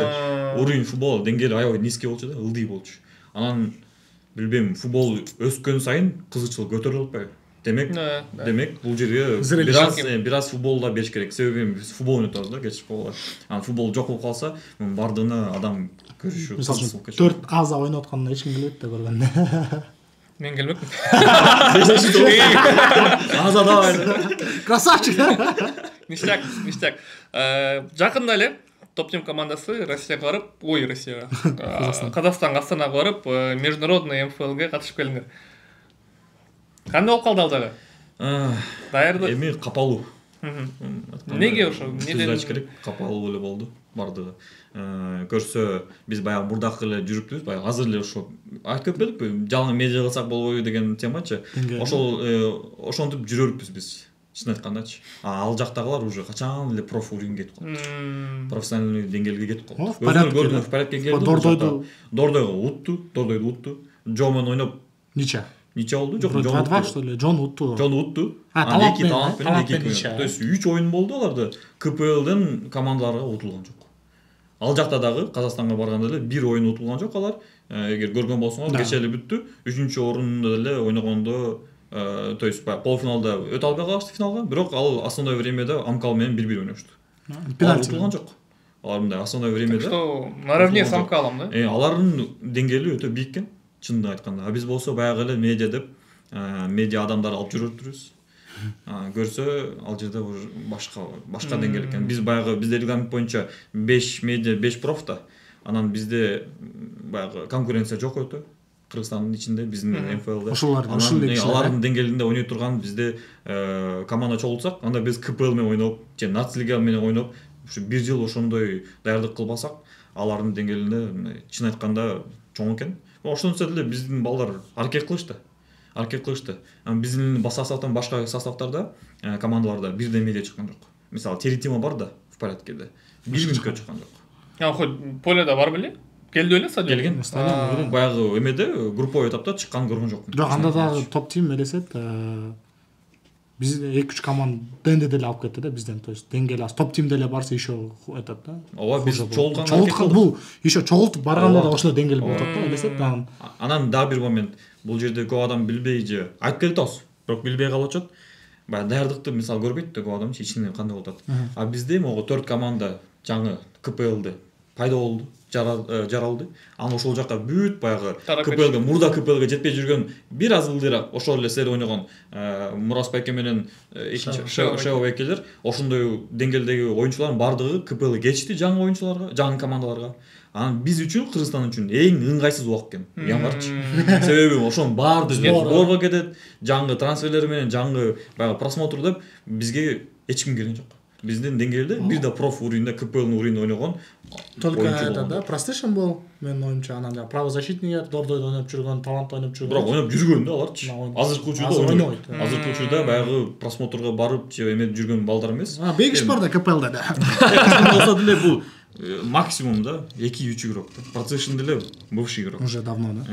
уровень футбол деңгээли аябай низкий болчу да, ылдый болчу. Анан билбейм, футбол өскөн сайын кызыкчылык көтөрүлүп атпайбы? Демек бул жерге бир аз футболда бериш керек. Себеби биз футбол ойноп атабыз да, кечип футбол. Анан футбол жок болуп калса, бардыгына адам көрүшү кызык болуп кетет. 4 аза ойноп атканда эч ким келбейт да көргөндө. Мен келмекмин. Аза давай. Красавчик. Ништяк. Жакында эле топ-тим командасы Россияга барып, Казакстанга, Астанага барып, международный МФЛге катышып келиңер. Кандай болуп калды ал жагы? Даярдык. Эми капалуу. Неге ошо? Неден керек? Капалуу эле болду бардыгы. Көрсө биз баягы мурдакы эле жүрүптүбүз, баягы азыр эле ошо айтып кетпедикпи? Жалаң медиа кылсак болбойбу деген темачы. Ошол ошентип жүрөрбүз биз. Чын айткандачы. Ал жактагылар уже качан эле проф уровеньге кетип калды. Профессиональный деңгээлге кетип калды. Өзүнө в порядке келди. Дордойду утту. Джомен ойноп Ниче болду? Жок, 2-2 что ли? Джон утту. Анан 2 талант менен 2. То есть 3 оюн болду аларда. КПЛден командаларга утулган жок. Ал жакта дагы Казакстанга барганда эле 1 оюн утулган жок алар. Эгер көргөн болсоңор, кече эле бүттү. 3-орунда эле ойногондо, то есть полуфиналда өтө албай калышты финалга, бирок ал основное времяда Амкал менен 1-1 ойношту. Пенальти утулган жок. Алар мындай основное времяда. Что наравне с Амкалом, да? Алардын деңгээли өтө биик экен. Чындыгын айтканда, биз болсо баягы эле медиа деп, медиа адамдар алып жүрөтүбүз. Көрсө, ал жерде башка деңгээл экен. Биз баягы бизде регламент боюнча 5 медиа, 5 проф да. Анан бизде баягы конкуренция жок өтө. Кыргызстандын ичинде, биздин МФЛде. Алардын деңгээлинде ойной турган бизде команда чогултсак, анда биз КПЛ менен ойноп, же Нацлига менен ойноп, ушу 1 жыл ошондой даярдык кылбасак, алардын деңгээлинде чын айтканда чоң экен. Ошондо эле биздин балдар аракет кылышты. Биздин составдан башка составдарда, командаларда бирдемеде чыккан жок. Мисалы Теритима бар да в порядкеде. Бир күнкө чыккан жок. Хоть поледа бар беле? Келди эле стадион. Келген. Баягы эмеде групповой этапта чыккан көргөн жокмун. Жок, анда дагы топ тим элесет. Биз 2-3 команда ДНД деле алып кетти да бизден, то есть деңгээли аз топ тим деле барса еще этот да. Ооба, биз чогулткан бул еще чогултуп барганда да ошол деңгээл болуп атат да, элесет дагы. Анан дагы бир момент, бул жерде көп адам билбей же айтып келет атабыз, бирок билбей калып атышат. Баягы даярдыкты мисалы көрбөйт да көп адам ичинен кандай болуп атат. А бизде могу 4 команда жаңы КПЛде пайда болду, жаралды. Аны ошол жака бүт баягы КПЛге, мурда КПЛге жетпей жүргөн бир аз ылдыйраак ошол эле силер ойногон Мурас байке менен экинчи Шео байкелер ошондой деңгээлдеги оюнчулардын бардыгы КПЛге кетишти, жаңы оюнчуларга, жаңы командаларга. Анан биз үчүн, Кыргызстан үчүн эң ыңгайсыз убак экен. Январчы. Себеби ошонун баарды сборго кетет, жаңы трансферлер менен жаңы баягы просмотр деп бизге эч ким келген жок. Биздин деңгээлде бир да проф уровеньде, КПЛ уровеньде ойногон только это да, PlayStation был, менин оюмча, анан жана правозащитниктер, Дордойдо ойноп жүргөн, талант ойноп жүргөн. Бирок ойноп жүргөн да аларчы. Азыркы учурда ойнойт. Азыркы учурда баягы просмотрго барып, же эмет жүргөн балдар эмес. Бегиш бар да КПЛде да. Болсо деле бул максимум да 2-3 игрок. PlayStation деле бывший игрок. Уже давно да.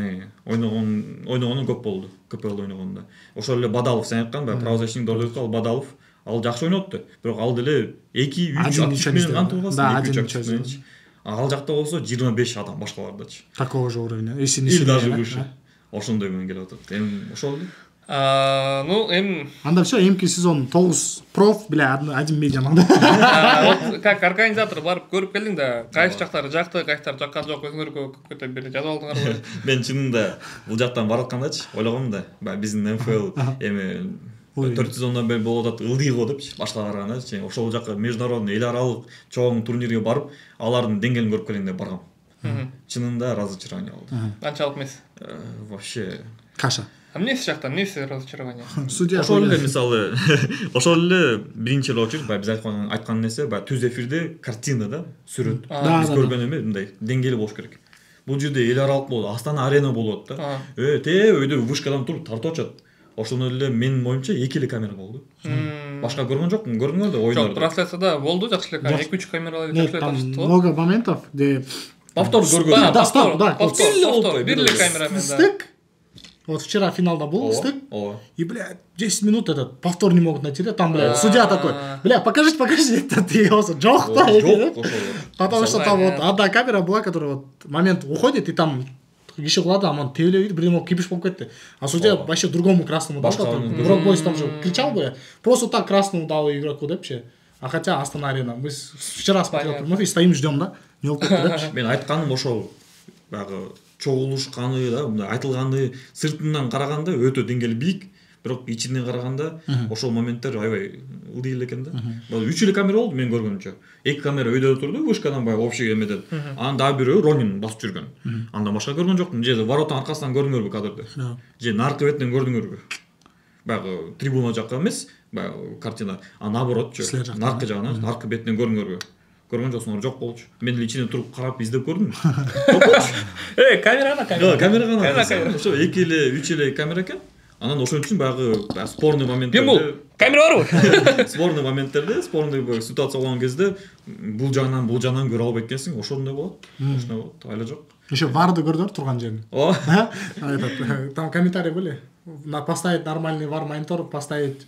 Ойногону көп болду, КПЛ ойногонда. Ошол эле Бадалов сен айткан, баягы правозащитник Дордойдо Бадалов. Ал жакшы ойнотту, бирок ал деле 2-3 атыш менен кантылган, 2-3 атыш менен. Ал жакта болсо 25 адам башкалардачы. Такого же уровня. Или даже выше. Ошондой менен келип атат. Эми ошол эле. Ну, анда всё, эмки сезон 9 проф, бля, один медиа манда. Вот как организатор барып көрүп келдиң да, кайсы жактары жакты, кайсылары жаккан жок, өзүңөргө көптөн бери жазып алдыңарбы? Мен чынында бул жактан бараткандачы, ойлогом да, биздин НФЛ эми 4 сезондон бери болуп атат, ылдый го депчи, башкага караганда, ошол жака международный, эл аралык чоң турнирге барып, алардын деңгээлин көрүп келейин деп баргам. Чынында разочарование болду. Канчалык эмес? Вообще каша. Эмнеси жактан, эмнеси разочарование? Судья ошол эле мисалы, ошол эле биринчи эле очередь, биз айткан нерсе, түз эфирде картина да, сүрөт. Биз көргөн эме мындай деңгээли болуш керек. Бул жерде эл аралык болот, Астана арена болот да. Өйдө вышкадан туруп тартып атышат. Ошону эле менин оюмча 2 эле камера болду. Башка көргөн жокмун, көрдүңөр да ойнорду. Жок, трансляцияда болду жакшы эле, 2-3 камералар жакшы эле. Много моментов, где повтор көргөн. Да, бир эле камерамен да. Стык. Вот вчера финалда был стык. И, блядь, 10 минут этот повтор не могут найти, да, там, блядь, судья такой, бля, покажите, это ты его джох, да, потому что там вот одна камера была, которая вот момент уходит, и там киши кылады, аман тебеле види, бирдеме кипиш болуп кетти. А судья вообще другому красному дал, Брок Бойс там же кричал бы, просто так красному дал игроку депчи. А хотя Астана арена, мы вчера смотрели прямой эфир, стоим ждем, да, не болуп кетти депчи. Мен айтканым ошол, баягы чогулушканы да, мындай айтылганы сыртынан караганда өтө деңгээли бийик, бирок ичинен караганда ошол моменттер аябай ылдый эле экен да. 3 эле камера болду мен көргөнүмчө. 2 камера өйдө турду, вышкадан баягы общий эмеден. Анан дагы бирөө Ронин басып жүргөн. Андан башка көргөн жокмун. Же воротун аркасынан көрдүңөрбү кадрды? Же наркы бетинен көрдүңөрбү? Баягы трибуна жакка эмес, баягы картина, а наоборотчу, наркы жагынан, наркы бетинен көрдүңөрбү? Көргөн жоксуңар, жок болчу. Мен эле ичинен туруп карап издеп көрдүм. Камера. Камера. Ошо 2 эле, 3 эле камера экен. Анан ошон үчүн баягы спорный моменттерде. Камера барбы? Спорный моменттерде, спорный ситуация болгон кезде бул жагынан көрө албайт экенсиң, ошондой болот. Ошондой болот, айла жок. Еще варды көрдүңөр турган жерин. Этот там комментарий были. Поставить нормальный вар монитор, поставить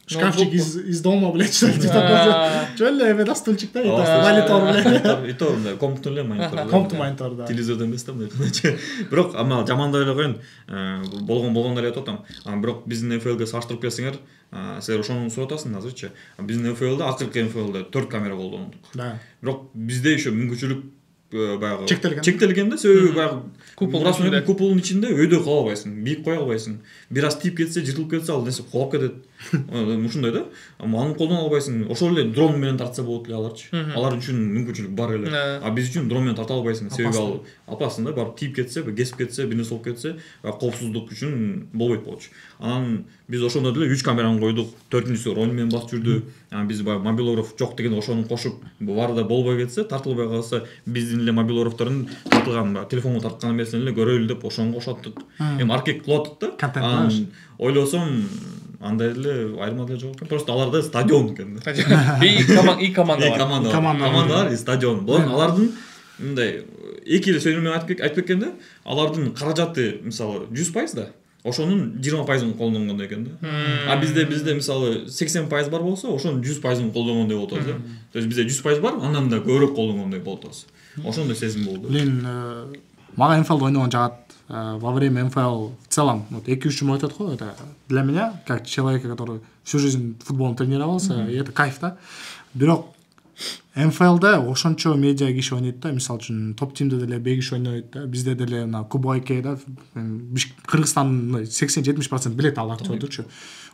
шкафчик из дома, блядь, что ли такое. Что ли, это стульчик, да, монитор, блядь. И то, комнатный монитор. Комнатный монитор, да. Телевизордон эмес да, мындай. Бирок ама жамандай эле коеюн, болгон эле атам. Бирок биздин НФЛге салыштырып келсеңер, силер ошону сурап атасың азырчы. Биздин НФЛде, акыркы НФЛде 4 камера колдондук. Да. Бирок бизде еще мүмкүнчүлүк баягы Чектелген. чектелген да, себеби баягы Куполдун мурасмендин ичинде. куполдун ичинде өйдө кала албайсың, бийик кое албайсың. Бир аз тийип кетсе, жыртылып кетсе, ал нерсе кулап кетет. Ушундай да. Аны колдоно албайсың. Ошол эле дрон менен тартса болот эле аларчы. Алар үчүн мүмкүнчүлүк бар эле. А биз үчүн дрон менен тарта албайсың. Себеби ал опасно да, барып тийип кетсе, кесип кетсе, бир нерсе болуп кетсе, коопсуздук үчүн болбойт болчу. Анан биз ошондо деле 3 камераны койдук. 4-сү Рони менен басып жүрдү. Биз баягы мобилограф жок деген ошону кошуп, баарда болбой кетсе, тартылбай калса, биздин эле мобилографтардын тартылган телефонго тарткан эмесин эле көрөлү деп ошону кошоттук. Эми аркек кылып аттык да. Анан ойлосом андай эле айырма деле жок экен. Просто аларда стадион экен да. И командалар и стадион. Алардын мындай эки эле сөзүм менен айтып кеткен да, алардын каражаты мисалы 100% да. Ошонун 20%-ын колдонгондой экен да. А бизде мисалы 80% бар болсо, ошонун 100%-ын колдонгондой болот да. То есть бизде 100% бар, андан да көбүрөөк колдонгондой болот. Ошондой сезим болду. Мен мага НФЛ ойногон жагат. Во время НФЛ в целом, вот 2-3 жыл өтөт го, это для меня, как человека, который всю жизнь футболом тренировался, и это кайф да. Бирок НФЛда ошончо медиа киши ойнойт да, мисалы үчүн топ тимде деле бей киши ойнойт да. Бизде деле мына Кубайке да, Кыргызстан 80-70% билет ал актёрдучу.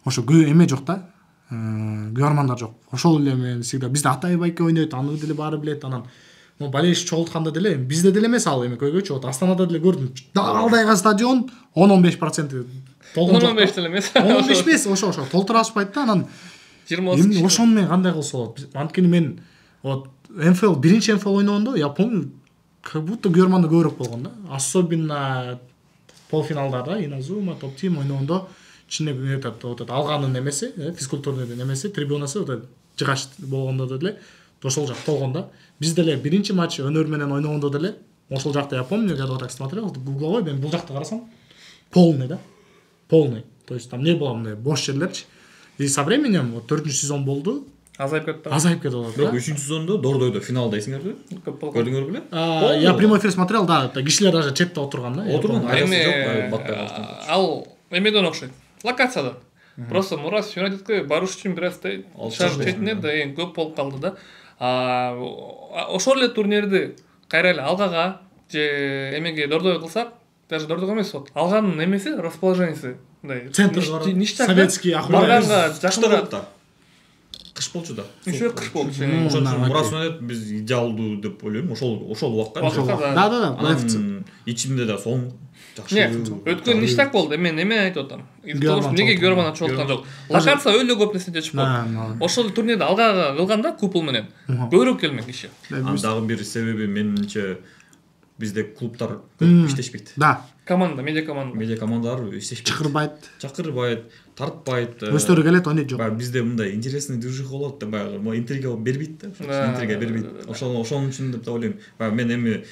Ошо эме жок да. Көрмандар жок. Ошол эле мен всегда бизде Атай Байке ойнойт, аны деле баары билет, анан болельщик чогултканда деле бизде деле эмес ал эме көйгөчү. Вот Астанада деле көрдүм. Далдайга стадион 10-15% толгон. 15 деле эмес. 15 эмес, ошо толтура ашпайт да, анан 20. Ошону мен кандай кылса болот? Анткени мен вот НФЛ биринчи НФЛ ойногондо я помню, как будто Германда көбүрөөк болгон да. Особенно полуфиналдарда Иназума, топ тим ойногондо ичинде вот алганын эмеси, физкультурный эмеси, трибунасы вот жыгач болгондо деле ошол жак толгон да. Биз деле биринчи матч өнөр менен ойногондо деле ошол жакта я помню, когда вот так смотрел, гугловой, мен бул жакта карасам полный да. Полный. То есть там не было мындай бош жерлерчи. И со временем вот 4-чү сезон болду. Азайып кетти. Бирок 3-чү сезондо Дордойдо финалда эсиңерби? Көрдүңөрбү беле? Я прямой эфир смотрел, да, кишилер даже четте отурган да. Отурган, айдасы жок, батпай калыштым. Ал эмеден окшойт. Локациядан. Просто Мурас Юнайтедке барыш үчүн бир аз шаар четине да эң көп болуп калды да. Ошол эле турнирди кайра эле Алгага же эмеге Дордой кылсак, даже Дордойго эмес вот. Алганын эмеси, расположениясы мындай центр советский барганга жакшыраак. Кыш болчу да. Еще кыш болчу. Ошон үчүн Мурас Юнайтед биз идеалдуу деп ойлойм. Ошол убакка. Да. Ичинде да соң жакшы. Өткөн иш так болду. Мен эме айтып атам. Неге Герман чогулткан жок. Локация өлө көп нерсе чечип болду. Ошол турнирди Алгага кылганда купол менен көбүрөөк келмек киши. Дагы бир себеби менимче бизде клубтар көп иштешпейт. Да. Медиа командалар иштешпейт. Чакырбайт, тартпайт. Өздөрү келет, ойнойт жок. Бизде мындай интересный движуха болот да, баягы интрига бербейт да. Интрига бербейт. Ошонун үчүн деп ойлойм. Мен эми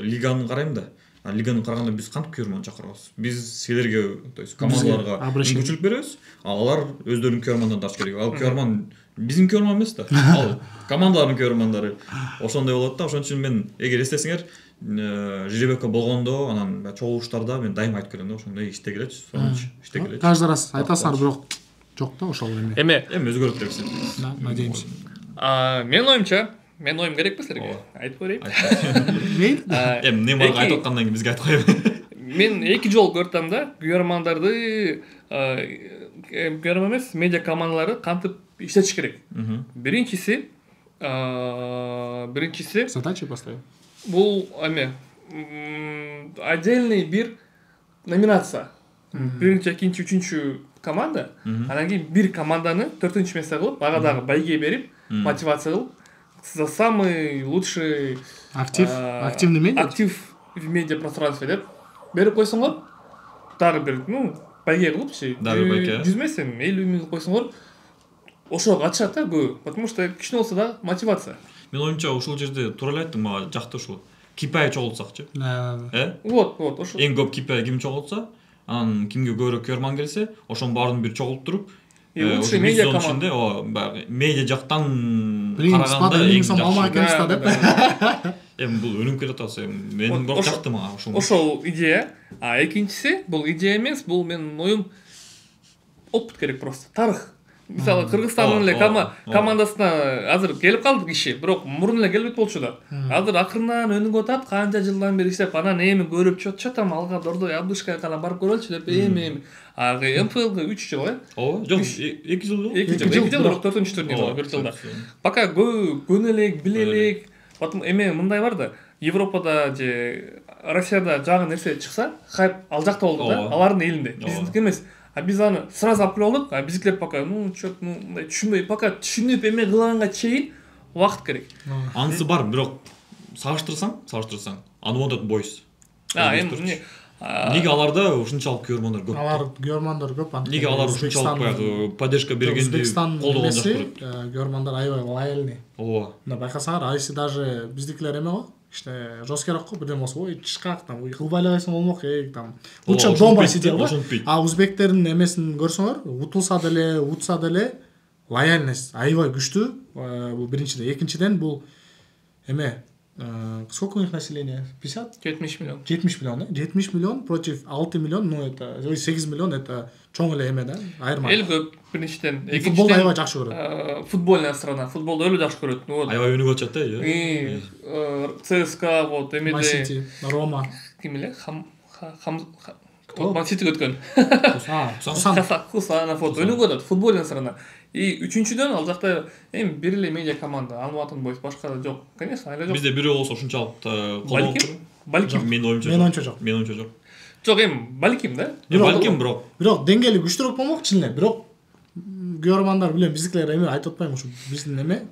лиганы карайм да. Лиганы караганда биз кантип көрмөн чакырабыз. Биз силерге, то есть командаларга мүмкүнчүлүк беребиз, алар өздөрүнүн көрмандан таш керек. Ал көрман биздин көрман эмес да. Ал командалардын көрмандары. Ошондой болот да. Ошон үчүн мен эгер эстесиңер, Жеребекке болгондо, анан чогулуштарда мен дайыма айтып келем да, ошондой иштегилечи, сонуч иштегилечи. Каждый раз айтасыңар, бирок жок да ошол эме. Эми өзгөрөт деп эсептейм. Да, надеемся. Менин оюмча, менин оюм керекпи силерге? Айтып берейин. Мейли. Эми Неймарга айтып аткандан кийин бизге айтып коебу. Мен 2 жол көрдүм да, Германдарды Герман эмес, медиа командалары кантип иштетиш керек. Биринчиси задача поставил. Бул эме отдельный бир номинация. Биринчи, экинчи, үчүнчү команда, анан кийин бир команданы 4-чү месте кылып, ага дагы байге берип, мотивация кылып, за самый лучший активный медиа. Актив в медиа пространстве деп берип койсоңор, дагы бир, байге кылып, 100 эмес, 50 миң койсоңор, ошого катышат да көбү, потому что кичине болсо да мотивация. Мен оюмча ушул жерде туура эле айттың, мага жакты ушул. Кипай чогултсакчы. Вот, ошол. Эң көп кипай ким чогултса, анан кимге көбүрөөк көрман келсе, ошонун баарын бир чогултуруп, лучший медиа команда. Медиа жактан караганда эң жакшы деп. Эми бул өнүгүп келатат, менин бирок жакты мага ошол. Ошол идея. Экинчиси, бул идея эмес, бул менин оюм опыт керек просто. Тарых. мисалы Кыргызстандын эле командасына азыр келип калды киши, бирок мурун эле келбейт болчу да. Азыр акырынан өнүгүп атат, канча жылдан бери иштеп, анан эми көрүп чотам алга дордой Абдышкай кана барып көрөлчү деп эми МФЛга 3 жыл Ооба, жок 2 жыл. 2 жыл, бирок 4-ч турнир бир жылда. Пока көнө элек, биле элек. Потом эме мындай бар да, Европада же Россияда жаңы нерсе чыкса, хайп ал жакта болду да, алардын элинде. Биздики эмес. А biz аны сразу алып алдык, а bizikler пока мындай түшүнбөй, пока түшүнүп эме кылганга чейин убакыт керек. Анысы бар, бирок салыштырсаң, аны Wanted Boys. Эми Неге аларда ушунчалык көрөрмандар көп? Алар көрөрмандар көп. Неге алар ушунчалык баягы поддержка бергенди колдогон жакшы көрөт? Көрөрмандар аябай лояльный. Ооба. Мына байкасаңар, айсы даже биздикилер эме го. İşte жесткирээк го, бирдем болсо, ой, чышкак там, кылбай эле койсоң болмок, там. Лучше дома сидел го. А узбектердин эмесин көрсөңөр, утулса деле, утса деле лояльность аябай күчтүү. Бул биринчиден, экинчиден бул эме сколько у них население? 50? 70 миллион. 70 миллион, 70 миллион против 6 миллион, ну это 8 миллион, это чоң эле эме да, айырма. Эл көп биринчиден, экинчиден футбол аябай жакшы көрөт. Футбольная страна, футболду өлө жакшы көрөт. Вот. Аябай өнүгүп атат да, ЦСКА, вот эмеде. Ман-Сити, Рома. Ким эле? Ман-Сити өткөн. Хусанов, вот өнүгүп атат, футбольная страна. И үчүнчүдөн ал жакта эми бир эле медиа команда, Wanted Boys, башка да жок. Конечно, айла жок. Бизде бирөө болсо ушунчалык балким. Менин оюмча жок. Жок, эми балким да. Балким бирок деңгээли күчтүүрөөк болмок чынеле, бирок көрөрмандар билем биздикилер эми айтып атпайм ушу биздин эме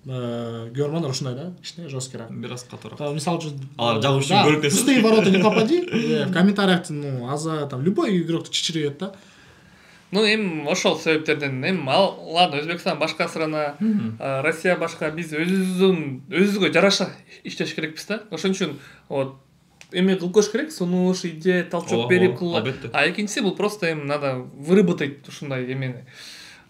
көрөрмандар ушундай да, кичине жесткирээк. Бир аз катуураак. Мисалы үчүн алар жагы үчүн көрөктөсүз. Пустые ворота не попади, в комментариях аза там любой игрок чичирет да. Ну, эми ошол себептерден эми ладно, Өзбекстан башка страна, Россия башка, биз өзүбүзгө жараша иштеш керекпиз да. Ошон үчүн вот эми кылып көрүш керек, сунуш, идея, толчок берип кылып. А экинчиси бул просто эми надо выработать ушундай эмени.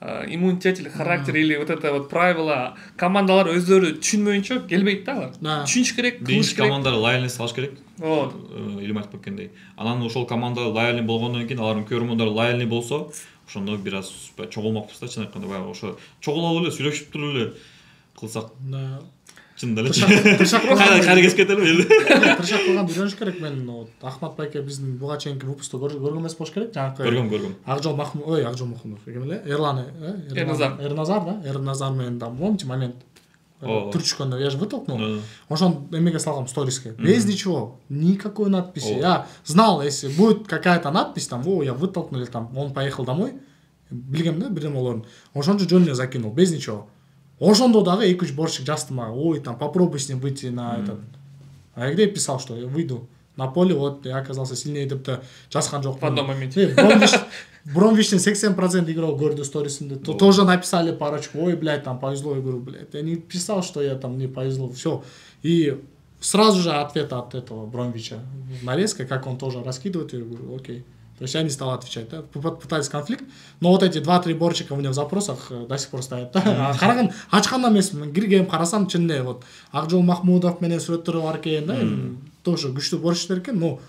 Иммунитет или характер или вот это вот правила командалар өздөрү түшүнмөйүнчө келбейт да. Түшүнүш керек, кылыш керек. Командалар лояльность алыш керек. Вот. Илим айтып кеткендей. Анан ошол команда лояльный болгондон кийин алардын көрөрмандары лояльный болсо, ошондо бир аз чогулмакпыз да, чын айтканда баягы ошо чогулуп эле сүйлөшүп туруп эле кылсак. Чын эле. Кайра кесип кетели. Тырышак кылган үйрөнүш керек. Мен Ахмат байке биздин буга чейинки выпускта көргөн эмес болуш керек. Көргөм. Акжол Махмудов, ким эле? Эрназар да? Эрназар менен там, помните момент? Турчконда я же вытолкнул. Ошон эмеге салгам сториске. Без ничего, никакой надписи. Я знал, если будет какая-то надпись там, я вытолкнул или там, он поехал домой. Билгем да, бирдем олорун. Ошон жөн эле закинул, без ничего. Ошондо дагы 2-3 борщик жазды мага. Ой, там попробуй с ним выйти на этот. А я где писал, что я выйду на поле, вот я оказался сильнее деп жазган жок. В одном моменте. Бромвичтен 80% игрок гордо сторисинде. Тоже написали парочку. Ой, блядь, там повезло, я говорю, блядь. Я не писал, что я там не повезло. Все. И сразу же ответ от этого Бромвича. Нарезка, как он тоже раскидывает. Я говорю, окей. То есть я не стал отвечать. Да? Пытались конфликт. Но вот эти 2-3 борчика у меня в запросах до сих пор стоят. Караган ачканда эмесмин. Киргем карасам чынде вот Акжол Махмудов менен сүрөттөрү бар экен да. Тоже күчтүү борчтор экен, но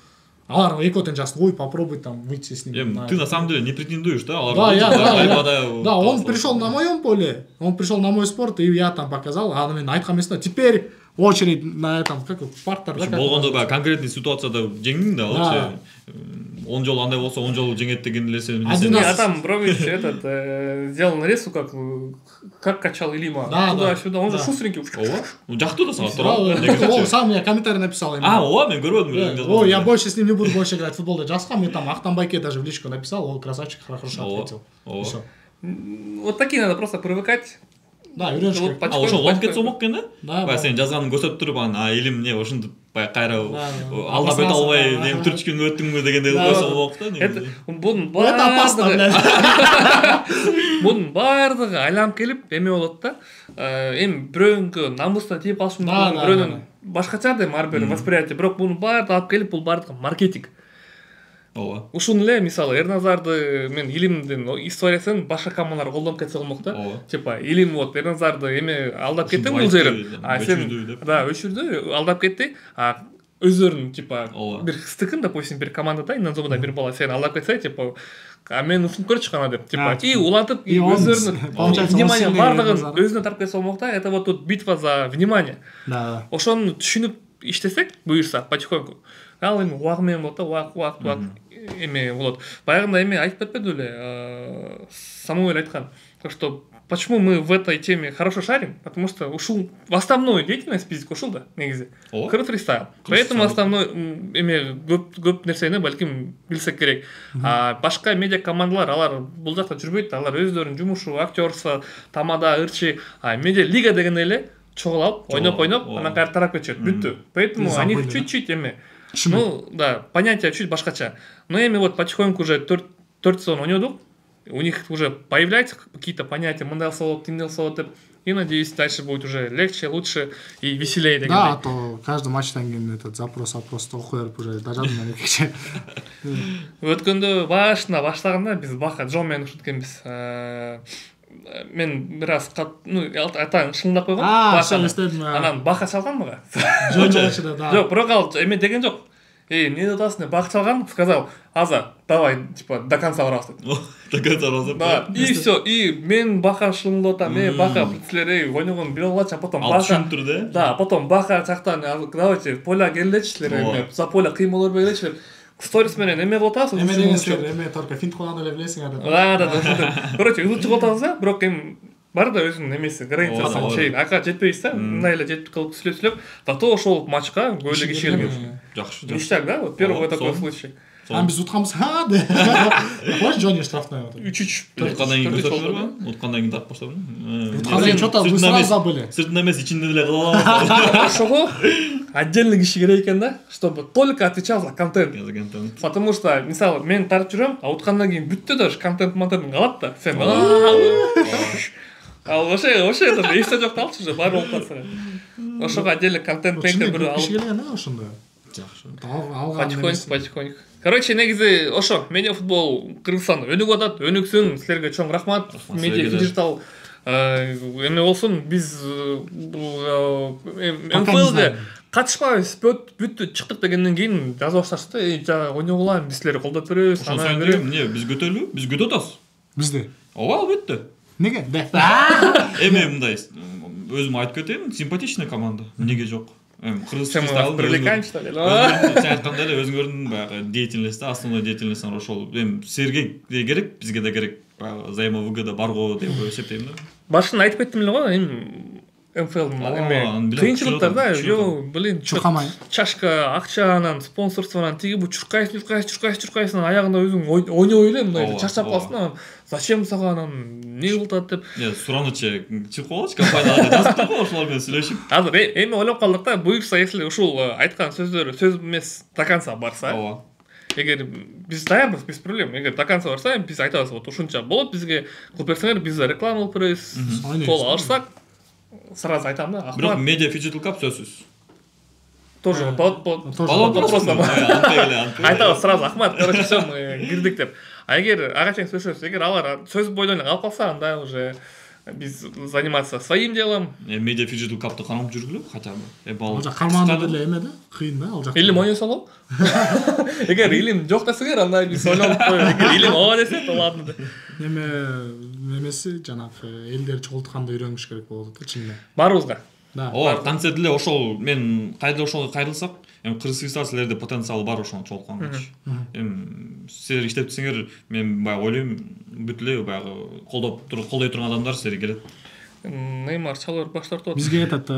алар экотен жазды, ой, попробуй там выйти с ним. Ты на самом деле не претендуешь, да? Да, он пришел на моем поле, он пришел на мой спорт, и я там показал, а мен айткан эмесин, теперь очередь на этом, как партер. Болгондо баягы конкретный ситуацияда жеңдиң да, вообще. 10 жолу андай болсо 10 жолу жеңет деген эле сен. А там Брович этот сделал нарезку, как качал Илима. Туда-сюда, он же шустренький. Ооба. Жактуу да сага турат. О, сам я комментарий написал ему. Ооба, мен көрбөдүм. О, я больше с ним не буду больше играть в футбол. Жазгам, и там Ахтанбайке даже в личку написал, о, красавчик, хорошо ответил. Вот такие надо просто привыкать. Да, үйрөнүш керек. Ошо болуп кетсе болмок экен да? Баягы сен жазганын көрсөтүп туруп, Илим эмне ошентип баягы кайра алдап өтө албай, эми түрчкүнгө өттүңбү дегендей койсо болмок да. Бунун баардыгы айланып келип эме болот да. Эми бирөөнүкү намусуна тийип калышы мүмкүн, бирөөнүн башкача да ар бир восприятие, бирок мунун баардыгы алып келип бул баардыгы маркетинг. Ооба. Ушун эле мисалы Эрназарды мен Илимдин историясын башка командалар колдонуп кетсе болмок да. Типа Илим вот Эрназарды эме алдап кетти бул жерин. А сен да өчүрдү, алдап кетти. А өздерінің типа Ооба. бир стыкын, допустим, бир командада иноземный бир бала сени алдап кетсе, типа а мен ушинтип көрчү кана деп, типа и улантып өздөрүнүн внимание бардыгын өзүнө тартып кетсе болмок да. Это вот тут битва за внимание. Да. Ошону түшүнүп иштесек, буюрса потихоньку, ал эми убагы менен болот да, убак эме болот. Баягында эме айтып кетпеди беле, Самуэль айткан, что почему мы в этой теме хорошо шарим, потому что ушул в основную деятельность биздики ушул да, негизи. Кыргыз фристайл. Поэтому основной эме көп нерсени балким билсек керек. А башка медиа командалар алар бул жакта жүрбөйт, алар өздөрүнүн жумушу, актёрство, тамада, ырчы, а медиа лига деген эле чогулуп, ойноп, анан кайра тарап кетишет. Бүттү. Поэтому они чуть-чуть эме, ну да, понятие чуть башкача. Но эми вот потихоньку уже 4 сезон ойнодук. У них уже появляются какие-то понятия, мындай болот, тимдей болот деп. И надеюсь, дальше будет уже легче, лучше и веселее дегендей. Да, а то каждый матчтан кийин этот запрос окуп берип уже дажадым мен экече. Өткөндө баштаганда биз Баха Джон менен ушинтип экенбиз. Мен бир аз атаң шылындап койгон. Анан Баха чалган мага. Жок, бирок ал эме деген жок. Не атасың, Бах чалган, сказал, Аза, давай, типа, до конца барабыз деп. До конца барабыз. Да, и все, и мен Баха шылындап атам, Баха силер ойногон биле алачы, а потом Баха. Ал түшүнүптүр да? Да, потом Баха жактан, давайте, поля келечи силер, за поля кыймыл бербегилечи. Сторис менен эме кылып атасыз. Эме деген силер, эме только финт кылган эле билесиңер деп. Да. Короче, изучип атабыз да, бирок эми бар да өзүнүн эмеси, границасы чейин. Ака жетпейбиз да, мындай эле жетип кылып сүйлөп, зато ошол матчка көп эле киши келген. Жакшы. Ништяк, да? Вот первый такой случай. Биз утканбыз, де. Кош Джонни штрафной атат. 3-3. Уткандан кийин көрсөтүлбү? Уткандан кийин тартып баштадым. Уткандан кийин что-то вы сразу забыли. Сыртында эмес, ичинде деле кыла алабыз. Ошого отдельный киши керек экен да, чтобы только отвечал за контент. Потому что, мисалы, мен тартып жүрөм, а уткандан кийин бүттү даже контент-монтент калат да. Сен ал вообще это эсте жок алчы уже бар болуп калса. Ошого отдельный контент мейкер бир алып. Киши келген да ошондо. Жакшы. Потихоньку. Короче, негизи ошо, медиа футбол Кыргызстан өнүгүп атат, өнүксүн. Силерге чоң рахмат. Медиа диджитал эме болсун. Биз МФЛге катышпайбыз, бүттү, чыктык дегенден кийин жазып башташты. Жана ойногула, биз силерге колдоп беребиз. Ошон сен берем, эмне, биз көтөлү, биз көтө атабыз. Бизди. Ооба, албетте. Неге? Эме мындай, өзүм айтып кетейин, симпатичный команда. Эмнеге жок? Кыргыз фристайл привлекаем, что ли? Сен айткандай эле өзүңөрдүн баягы деятельность, основной деятельность ошол. Эми силерге керек, бизге да керек. Баягы взаимовыгода бар го деп эсептейм да. Башын айтып кеттим эле го, эми МФЛ эме кыйынчылыктар да, блин, чуркамай. Чашка, акчанан, спонсорствонан тиги бу чуркайсың, аягында өзүң ойной эле мындай чарчап каласың. Зачем сага анан не кылып атат деп. Суранычы чыгып калачы компанияда жазып го ошолор менен сүйлөшүп. Азыр эми ойлоп калдык да, буюрса, если ушул айткан сөздөр сөз эмес до конца барса. Ооба. Эгер биз даярбыз, без проблем. Эгер до конца барса, биз айтабыз, вот ушунча болот, бизге кылып берсеңер, биз реклама кылып беребиз. Сол алышсак, сразу айтам да. Бирок медиа фиджитал кап сөзсүз. Тоже вопрос. Айтабыз сразу, Ахмат, короче, всё, мы кирдик деп. А эгер ага чейин сөйлөшөбүз, эгер алар сөз бойдон калып калса, анда уже биз заниматься своим делом. Медиа фиджитал капты кармап жүргүлө хотя бы. Ал жак карманды деле эме да, кыйын да ал жак. Илим ойной салуу. Эгер илим жок десеңер, анда биз ойлонуп коелу. Эгер илим ооба десе, то ладно деп. Эмеси жанагы элдер чогултканда үйрөнгүш керек болот да чынында. Барыбызга. Да. Ооба, кантсе деле ошол мен кайда ошого кайрылсак, эми Кыргыз фристайл силерде потенциал бар ошону чогултканчы. Эми силер иштеп десеңер, мен баягы ойлойм, бүт эле баягы колдой турган адамдар силерге келет. Неймар чалып баш тартып атат. Бизге этот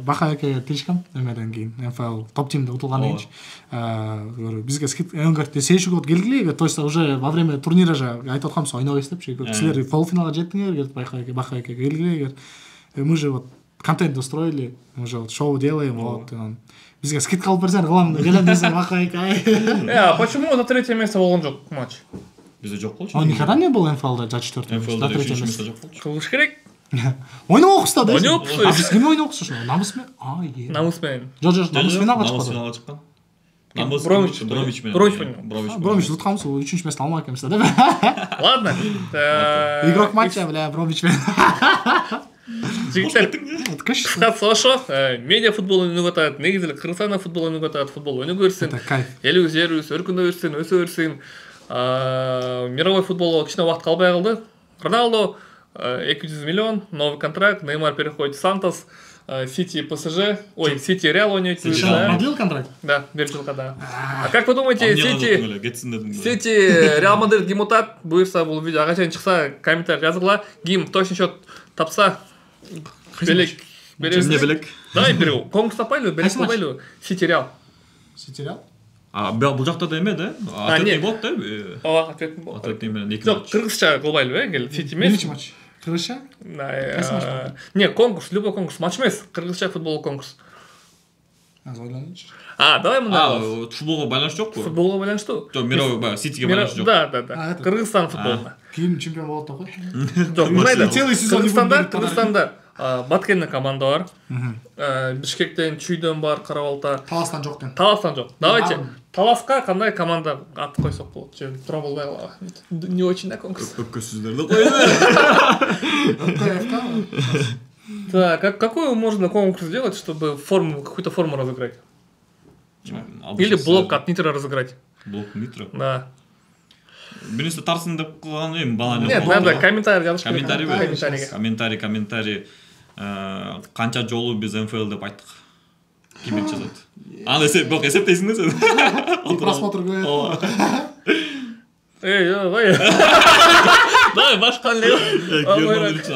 Баха эке тийишкем эмеден кийин, МФЛ топ тимде утулгандан кийин. Бизге өңгөртү сейшүүгө келгиле, то есть уже во время турнира же айтып атканбыз, ойнобойсуз депчи. Силер полуфиналга жеттиңер, Баха эке келгиле. Мы же вот контент устроили, уже вот шоу делаем, вот. Бизге скидка алып берсең, кылам, келем десең Баха эке. А почему за третье место болгон жок матч? Бизде жок болчу. Он никогда не был МФЛда за четвертое место. МФЛда третье место жок болчу. Кылыш керек. Ойнобоксуз да. Ойнобоксуз. Биз кимге ойнобоксуз ошо? Намыс менен? Намыс менен. Жок, намыс финалга чыкты. Намыс финалга чыккан. Намыс Бромвич менен. Бромвич утканбыз, 3-үчүнчү место алмак эмес да. Ладно. Игрок матча, бля, Бромвич менен. жігіттер Откаш. қысқасы ошо медиа футбол өнүгүп атат, негизи эле Кыргызстанда футбол өнүгүп атат, футбол өнүгө берсин, Это кайф. элибиз жерибиз өркүндөй берсин, өсө берсин. Мировой футболго кичине убакыт калбай калды. Роналдо 200 миллион, новый контракт, Неймар переходит в Сантос, Сити ПСЖ, ой, Сити Реал ойнойт. Продлил контракт? Да, бир жылга, да. А как вы думаете, Сити Реал Мадрид ким утат? Буюрса бул видео ага чейин чыкса, комментарий жазгыла. Ким точно счет тапса, белек беребиз. Не белек. Давай бирөө. Конкурс таппайлыбы, белек албайлыбы? Сити Реал. Сити Реал? Бул жакта да эме да? Ответный болот да? Ооба, ответный болот. Ответный менен 2 Жок, матч. кыргызча кылбайлыбы, кел Сити эмес. Биринчи матч. Кыргызча? Не, конкурс, любой конкурс, матч эмес, кыргызча футбол конкурс. Ойлонучу. Давай мындай. Футболго байланышы жокпу? Футболго байланыштуу. Жок, мировой Ситиге байланышы жок. Да. Кыргызстан футболуна. Ким чемпион болот деп койчу. Жок, мындай да. Целый сезон Кыргызстанда Баткенден команда бар. Бишкектен, Чүйдөн бар, Карабалта. Таластан жок ден. Таластан жок. Давайте. Таласка кандай команда ат койсок болот? Же тура болбой калабы. Не очень на конкурс. Өккөсүздөрдү коюду. Так, какой можно конкурс сделать, чтобы какую-то форму разыграть? Или блок от Нитро разыграть? Блок Нитро? Да. Биринчи тарсын деп кылган эми баланы. Нет, надо комментарий жазыш керек. Комментарий. Канча жолу биз МФЛ деп айттык. Ким жазат? Аны эсептейсиң да сен. Просмотр көбөйөт. Ой. Давай башка эле.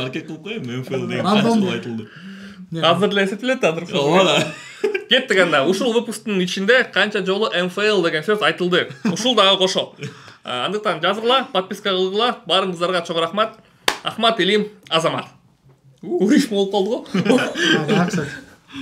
Аркет кылып коем, МФЛ деген канча жолу айтылды. Азыр эле эсептелет азыр. Ооба. Кеттик анда. Ушул выпусктун ичинде канча жолу МФЛ деген сөз айтылды. Ушул дагы кошо. Андыктан жазгыла, подписка кылгыла. Баарыңыздарга чоң рахмат. Ахмат, Илим, Азамат. Уриш болуп калды го.